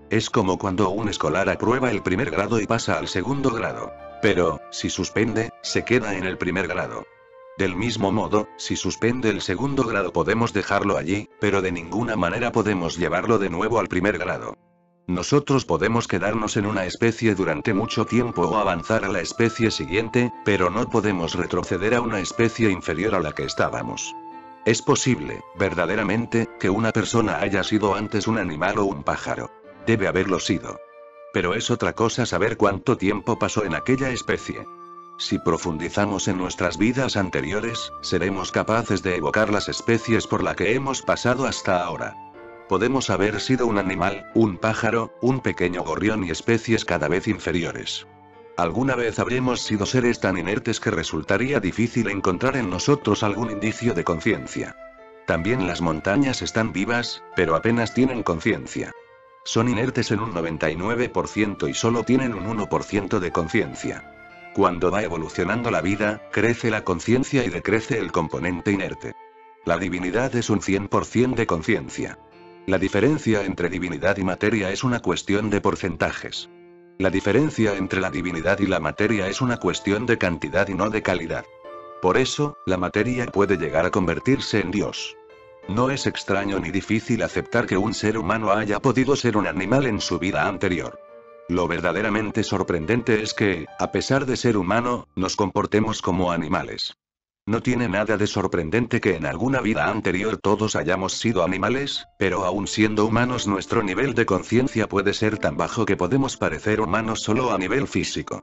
Es como cuando un escolar aprueba el primer grado y pasa al segundo grado. Pero, si suspende, se queda en el primer grado. Del mismo modo, si suspende el segundo grado podemos dejarlo allí, pero de ninguna manera podemos llevarlo de nuevo al primer grado. Nosotros podemos quedarnos en una especie durante mucho tiempo o avanzar a la especie siguiente, pero no podemos retroceder a una especie inferior a la que estábamos. Es posible, verdaderamente, que una persona haya sido antes un animal o un pájaro. Debe haberlo sido. Pero es otra cosa saber cuánto tiempo pasó en aquella especie. Si profundizamos en nuestras vidas anteriores, seremos capaces de evocar las especies por las que hemos pasado hasta ahora. Podemos haber sido un animal, un pájaro, un pequeño gorrión y especies cada vez inferiores. Alguna vez habremos sido seres tan inertes que resultaría difícil encontrar en nosotros algún indicio de conciencia. También las montañas están vivas, pero apenas tienen conciencia. Son inertes en un 99% y solo tienen un 1% de conciencia. Cuando va evolucionando la vida, crece la conciencia y decrece el componente inerte. La divinidad es un 100% de conciencia. La diferencia entre divinidad y materia es una cuestión de porcentajes. La diferencia entre la divinidad y la materia es una cuestión de cantidad y no de calidad. Por eso, la materia puede llegar a convertirse en Dios. No es extraño ni difícil aceptar que un ser humano haya podido ser un animal en su vida anterior. Lo verdaderamente sorprendente es que, a pesar de ser humano, nos comportemos como animales. No tiene nada de sorprendente que en alguna vida anterior todos hayamos sido animales, pero aún siendo humanos nuestro nivel de conciencia puede ser tan bajo que podemos parecer humanos solo a nivel físico.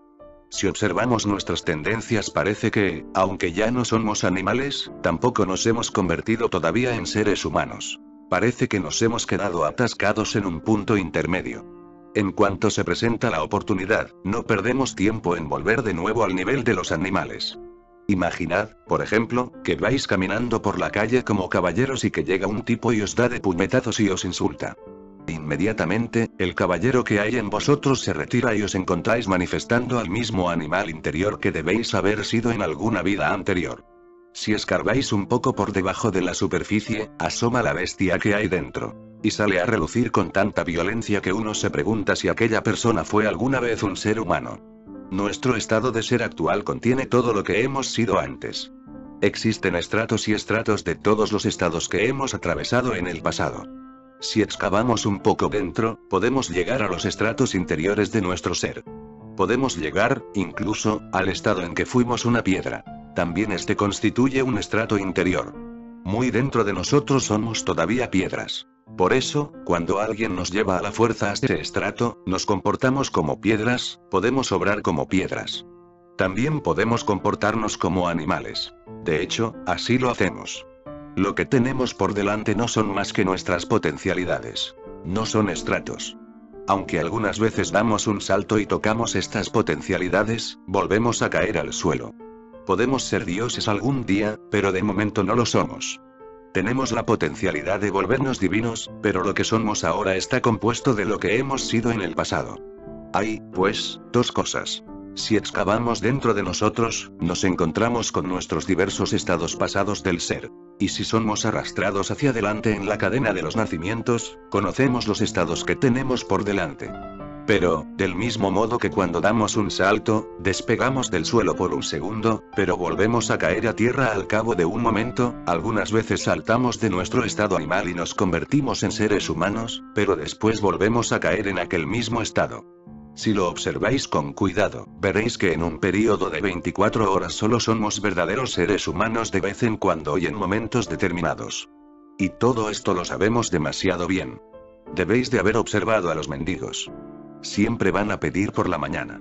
Si observamos nuestras tendencias parece que, aunque ya no somos animales, tampoco nos hemos convertido todavía en seres humanos. Parece que nos hemos quedado atascados en un punto intermedio. En cuanto se presenta la oportunidad, no perdemos tiempo en volver de nuevo al nivel de los animales. Imaginad, por ejemplo, que vais caminando por la calle como caballeros y que llega un tipo y os da de puñetazos y os insulta. Inmediatamente, el caballero que hay en vosotros se retira y os encontráis manifestando al mismo animal interior que debéis haber sido en alguna vida anterior. Si escarbáis un poco por debajo de la superficie, asoma la bestia que hay dentro. Y sale a relucir con tanta violencia que uno se pregunta si aquella persona fue alguna vez un ser humano. Nuestro estado de ser actual contiene todo lo que hemos sido antes. Existen estratos y estratos de todos los estados que hemos atravesado en el pasado. Si excavamos un poco dentro, podemos llegar a los estratos interiores de nuestro ser. Podemos llegar, incluso, al estado en que fuimos una piedra. También este constituye un estrato interior. Muy dentro de nosotros somos todavía piedras. Por eso, cuando alguien nos lleva a la fuerza a este estrato, nos comportamos como piedras, podemos obrar como piedras. También podemos comportarnos como animales. De hecho, así lo hacemos. Lo que tenemos por delante no son más que nuestras potencialidades. No son estratos. Aunque algunas veces damos un salto y tocamos estas potencialidades, volvemos a caer al suelo. Podemos ser dioses algún día, pero de momento no lo somos. Tenemos la potencialidad de volvernos divinos, pero lo que somos ahora está compuesto de lo que hemos sido en el pasado. Hay, pues, dos cosas. Si excavamos dentro de nosotros, nos encontramos con nuestros diversos estados pasados del ser. Y si somos arrastrados hacia adelante en la cadena de los nacimientos, conocemos los estados que tenemos por delante. Pero, del mismo modo que cuando damos un salto, despegamos del suelo por un segundo, pero volvemos a caer a tierra al cabo de un momento, algunas veces saltamos de nuestro estado animal y nos convertimos en seres humanos, pero después volvemos a caer en aquel mismo estado. Si lo observáis con cuidado, veréis que en un período de 24 horas solo somos verdaderos seres humanos de vez en cuando y en momentos determinados. Y todo esto lo sabemos demasiado bien. Debéis de haber observado a los mendigos. Siempre van a pedir por la mañana.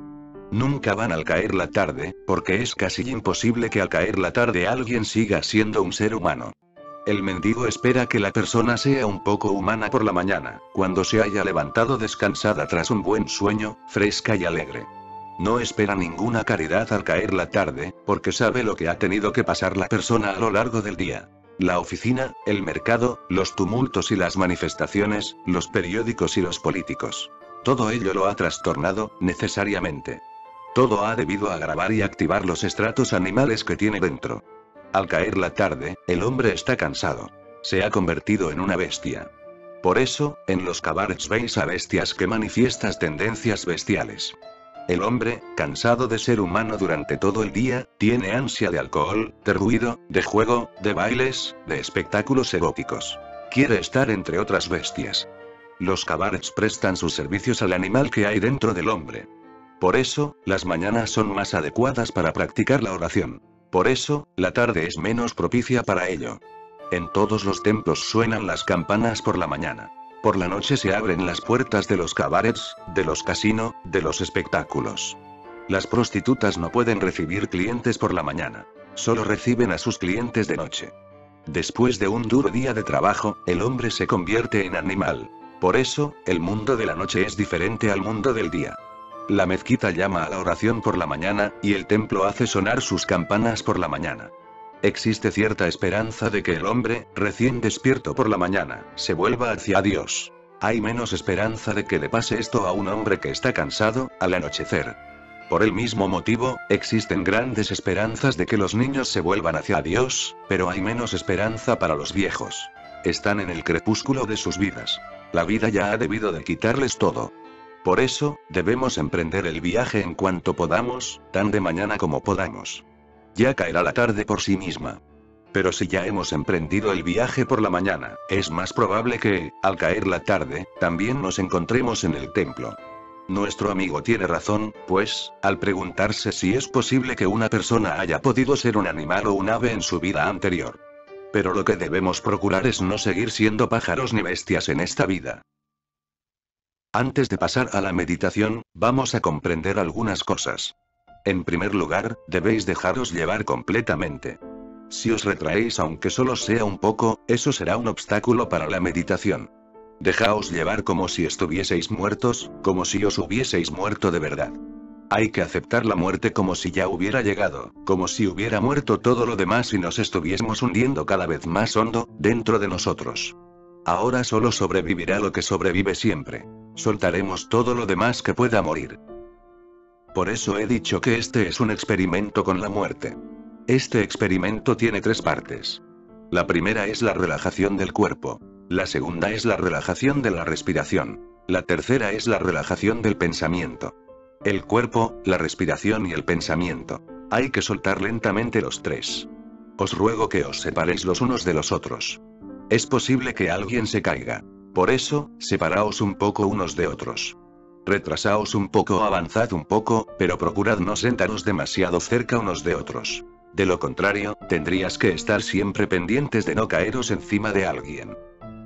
Nunca van al caer la tarde, porque es casi imposible que al caer la tarde alguien siga siendo un ser humano. El mendigo espera que la persona sea un poco humana por la mañana, cuando se haya levantado descansada tras un buen sueño, fresca y alegre. No espera ninguna caridad al caer la tarde, porque sabe lo que ha tenido que pasar la persona a lo largo del día. La oficina, el mercado, los tumultos y las manifestaciones, los periódicos y los políticos. Todo ello lo ha trastornado, necesariamente. Todo ha debido agravar y activar los estratos animales que tiene dentro. Al caer la tarde, el hombre está cansado. Se ha convertido en una bestia. Por eso, en los cabarets veis a bestias que manifiestan tendencias bestiales. El hombre, cansado de ser humano durante todo el día, tiene ansia de alcohol, de ruido, de juego, de bailes, de espectáculos eróticos. Quiere estar entre otras bestias. Los cabarets prestan sus servicios al animal que hay dentro del hombre. Por eso, las mañanas son más adecuadas para practicar la oración. Por eso, la tarde es menos propicia para ello. En todos los templos suenan las campanas por la mañana. Por la noche se abren las puertas de los cabarets, de los casinos, de los espectáculos. Las prostitutas no pueden recibir clientes por la mañana. Solo reciben a sus clientes de noche. Después de un duro día de trabajo, el hombre se convierte en animal. Por eso, el mundo de la noche es diferente al mundo del día. La mezquita llama a la oración por la mañana, y el templo hace sonar sus campanas por la mañana. Existe cierta esperanza de que el hombre, recién despierto por la mañana, se vuelva hacia Dios. Hay menos esperanza de que le pase esto a un hombre que está cansado, al anochecer. Por el mismo motivo, existen grandes esperanzas de que los niños se vuelvan hacia Dios, pero hay menos esperanza para los viejos. Están en el crepúsculo de sus vidas. La vida ya ha debido de quitarles todo. Por eso, debemos emprender el viaje en cuanto podamos, tan de mañana como podamos. Ya caerá la tarde por sí misma. Pero si ya hemos emprendido el viaje por la mañana, es más probable que, al caer la tarde, también nos encontremos en el templo. Nuestro amigo tiene razón, pues, al preguntarse si es posible que una persona haya podido ser un animal o un ave en su vida anterior. Pero lo que debemos procurar es no seguir siendo pájaros ni bestias en esta vida. Antes de pasar a la meditación, vamos a comprender algunas cosas. En primer lugar, debéis dejaros llevar completamente. Si os retraéis aunque solo sea un poco, eso será un obstáculo para la meditación. Dejaos llevar como si estuvieseis muertos, como si os hubieseis muerto de verdad. Hay que aceptar la muerte como si ya hubiera llegado, como si hubiera muerto todo lo demás y nos estuviésemos hundiendo cada vez más hondo, dentro de nosotros. Ahora solo sobrevivirá lo que sobrevive siempre. Soltaremos todo lo demás que pueda morir. Por eso he dicho que este es un experimento con la muerte. Este experimento tiene 3 partes. La primera es la relajación del cuerpo. La segunda es la relajación de la respiración. La tercera es la relajación del pensamiento. El cuerpo, la respiración y el pensamiento. Hay que soltar lentamente los 3. Os ruego que os separéis los unos de los otros. Es posible que alguien se caiga. Por eso, separaos un poco unos de otros. Retrasaos un poco o avanzad un poco, pero procurad no sentaros demasiado cerca unos de otros. De lo contrario, tendrías que estar siempre pendientes de no caeros encima de alguien.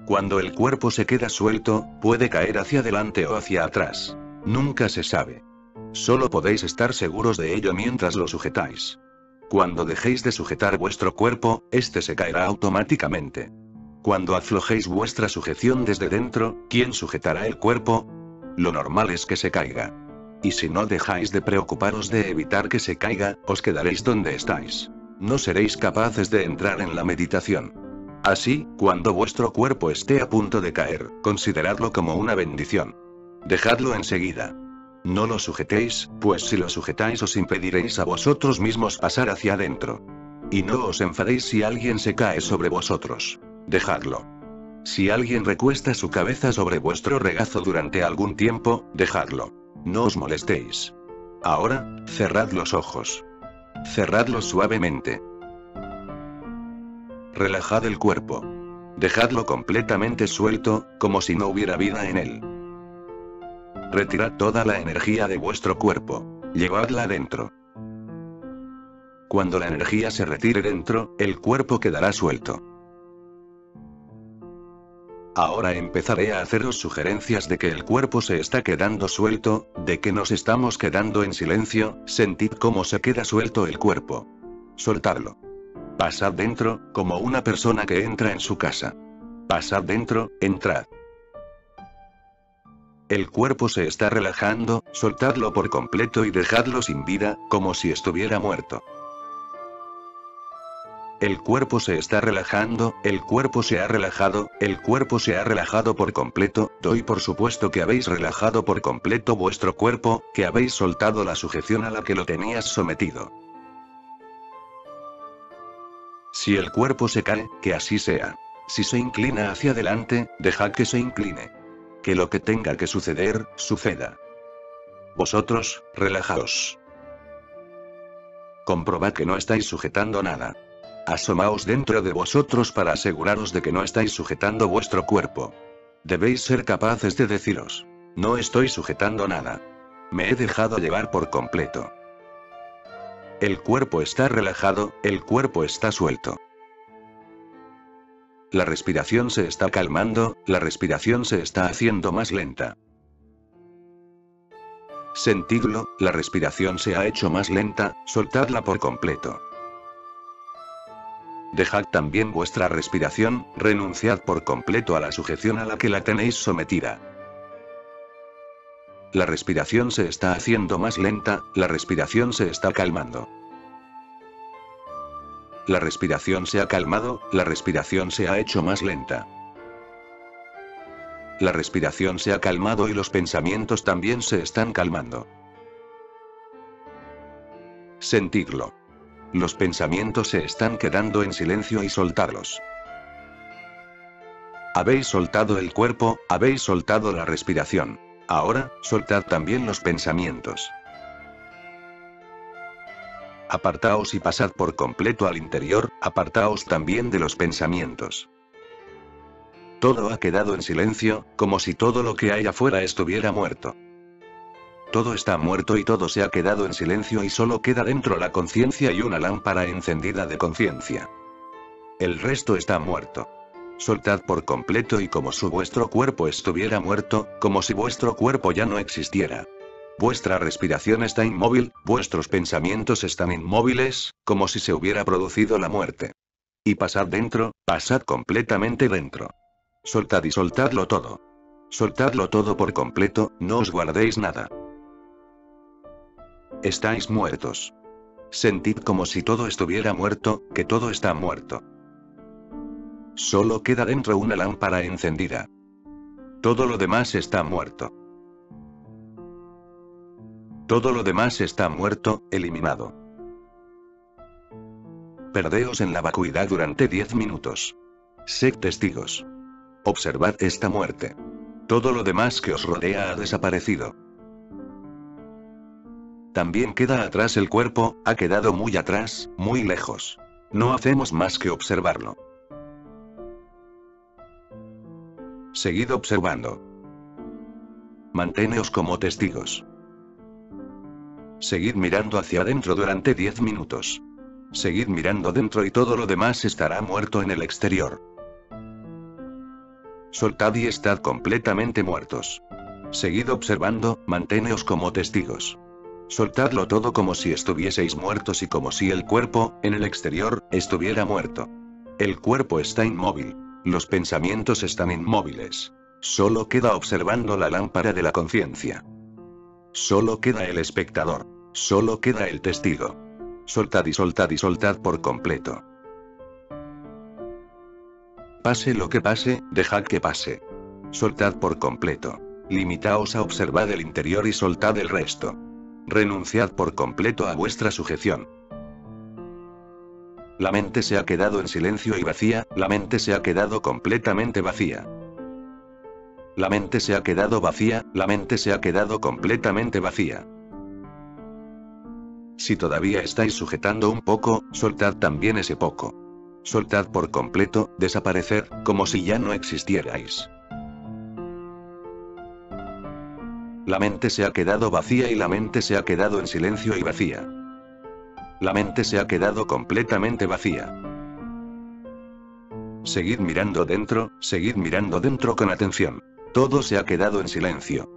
Cuando el cuerpo se queda suelto, puede caer hacia adelante o hacia atrás. Nunca se sabe. Solo podéis estar seguros de ello mientras lo sujetáis. Cuando dejéis de sujetar vuestro cuerpo, este se caerá automáticamente. Cuando aflojéis vuestra sujeción desde dentro, ¿quién sujetará el cuerpo? Lo normal es que se caiga. Y si no dejáis de preocuparos de evitar que se caiga, os quedaréis donde estáis. No seréis capaces de entrar en la meditación. Así, cuando vuestro cuerpo esté a punto de caer, consideradlo como una bendición. Dejadlo enseguida. No lo sujetéis, pues si lo sujetáis os impediréis a vosotros mismos pasar hacia adentro. Y no os enfadéis si alguien se cae sobre vosotros. Dejadlo. Si alguien recuesta su cabeza sobre vuestro regazo durante algún tiempo, dejadlo. No os molestéis. Ahora, cerrad los ojos. Cerradlos suavemente. Relajad el cuerpo. Dejadlo completamente suelto, como si no hubiera vida en él. Retirad toda la energía de vuestro cuerpo. Llevadla dentro. Cuando la energía se retire dentro, el cuerpo quedará suelto. Ahora empezaré a haceros sugerencias de que el cuerpo se está quedando suelto, de que nos estamos quedando en silencio. Sentid cómo se queda suelto el cuerpo. Soltadlo. Pasad dentro, como una persona que entra en su casa. Pasad dentro, entrad. El cuerpo se está relajando, soltadlo por completo y dejadlo sin vida, como si estuviera muerto. El cuerpo se está relajando, el cuerpo se ha relajado, el cuerpo se ha relajado por completo. Doy por supuesto que habéis relajado por completo vuestro cuerpo, que habéis soltado la sujeción a la que lo tenías sometido. Si el cuerpo se cae, que así sea. Si se inclina hacia adelante, dejad que se incline. Que lo que tenga que suceder, suceda. Vosotros, relajaos. Comprobad que no estáis sujetando nada. Asomaos dentro de vosotros para aseguraros de que no estáis sujetando vuestro cuerpo. Debéis ser capaces de deciros: no estoy sujetando nada. Me he dejado llevar por completo. El cuerpo está relajado, el cuerpo está suelto. La respiración se está calmando, la respiración se está haciendo más lenta. Sentidlo, la respiración se ha hecho más lenta, soltadla por completo. Dejad también vuestra respiración, renunciad por completo a la sujeción a la que la tenéis sometida. La respiración se está haciendo más lenta, la respiración se está calmando. La respiración se ha calmado, la respiración se ha hecho más lenta. La respiración se ha calmado y los pensamientos también se están calmando. Sentidlo. Los pensamientos se están quedando en silencio y soltadlos. Habéis soltado el cuerpo, habéis soltado la respiración. Ahora, soltad también los pensamientos. Apartaos y pasad por completo al interior, apartaos también de los pensamientos. Todo ha quedado en silencio, como si todo lo que hay afuera estuviera muerto. Todo está muerto y todo se ha quedado en silencio y solo queda dentro la conciencia y una lámpara encendida de conciencia. El resto está muerto. Soltad por completo y como si vuestro cuerpo estuviera muerto, como si vuestro cuerpo ya no existiera. Vuestra respiración está inmóvil, vuestros pensamientos están inmóviles, como si se hubiera producido la muerte. Y pasad dentro, pasad completamente dentro. Soltad y soltadlo todo. Soltadlo todo por completo, no os guardéis nada. Estáis muertos. Sentid como si todo estuviera muerto, que todo está muerto. Solo queda dentro una lámpara encendida. Todo lo demás está muerto. Todo lo demás está muerto, eliminado. Perdeos en la vacuidad durante 10 minutos. Sed testigos. Observad esta muerte. Todo lo demás que os rodea ha desaparecido. También queda atrás el cuerpo, ha quedado muy atrás, muy lejos. No hacemos más que observarlo. Seguid observando. Manteneos como testigos. Seguid mirando hacia adentro durante 10 minutos. Seguid mirando dentro y todo lo demás estará muerto en el exterior. Soltad y estad completamente muertos. Seguid observando, manteneos como testigos. Soltadlo todo como si estuvieseis muertos y como si el cuerpo, en el exterior, estuviera muerto. El cuerpo está inmóvil. Los pensamientos están inmóviles. Solo queda observando la lámpara de la conciencia. Solo queda el espectador. Solo queda el testigo. Soltad y soltad y soltad por completo. Pase lo que pase, dejad que pase. Soltad por completo. Limitaos a observar el interior y soltad el resto. Renunciad por completo a vuestra sujeción. La mente se ha quedado en silencio y vacía, la mente se ha quedado completamente vacía. La mente se ha quedado vacía, la mente se ha quedado completamente vacía. Si todavía estáis sujetando un poco, soltad también ese poco. Soltad por completo, desaparecer, como si ya no existierais. La mente se ha quedado vacía y la mente se ha quedado en silencio y vacía. La mente se ha quedado completamente vacía. Seguid mirando dentro con atención. Todo se ha quedado en silencio.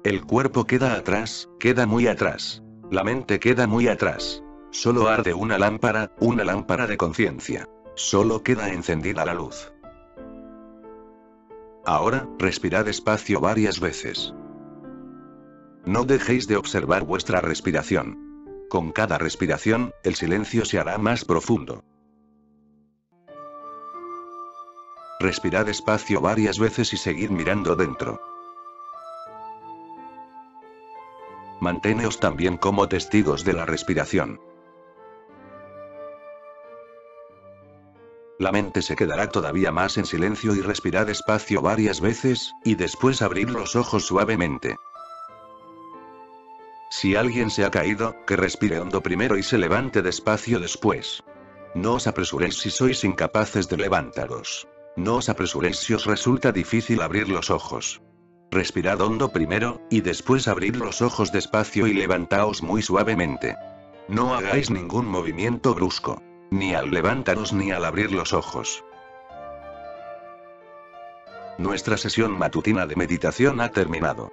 El cuerpo queda atrás, queda muy atrás. La mente queda muy atrás. Solo arde una lámpara de conciencia. Solo queda encendida la luz. Ahora, respirad despacio varias veces. No dejéis de observar vuestra respiración. Con cada respiración, el silencio se hará más profundo. Respirad despacio varias veces y seguid mirando dentro. Manteneos también como testigos de la respiración. La mente se quedará todavía más en silencio y respirad despacio varias veces, y después abrid los ojos suavemente. Si alguien se ha caído, que respire hondo primero y se levante despacio después. No os apresuréis si sois incapaces de levantaros. No os apresuréis si os resulta difícil abrir los ojos. Respirad hondo primero, y después abrid los ojos despacio y levantaos muy suavemente. No hagáis ningún movimiento brusco. Ni al levantaros ni al abrir los ojos. Nuestra sesión matutina de meditación ha terminado.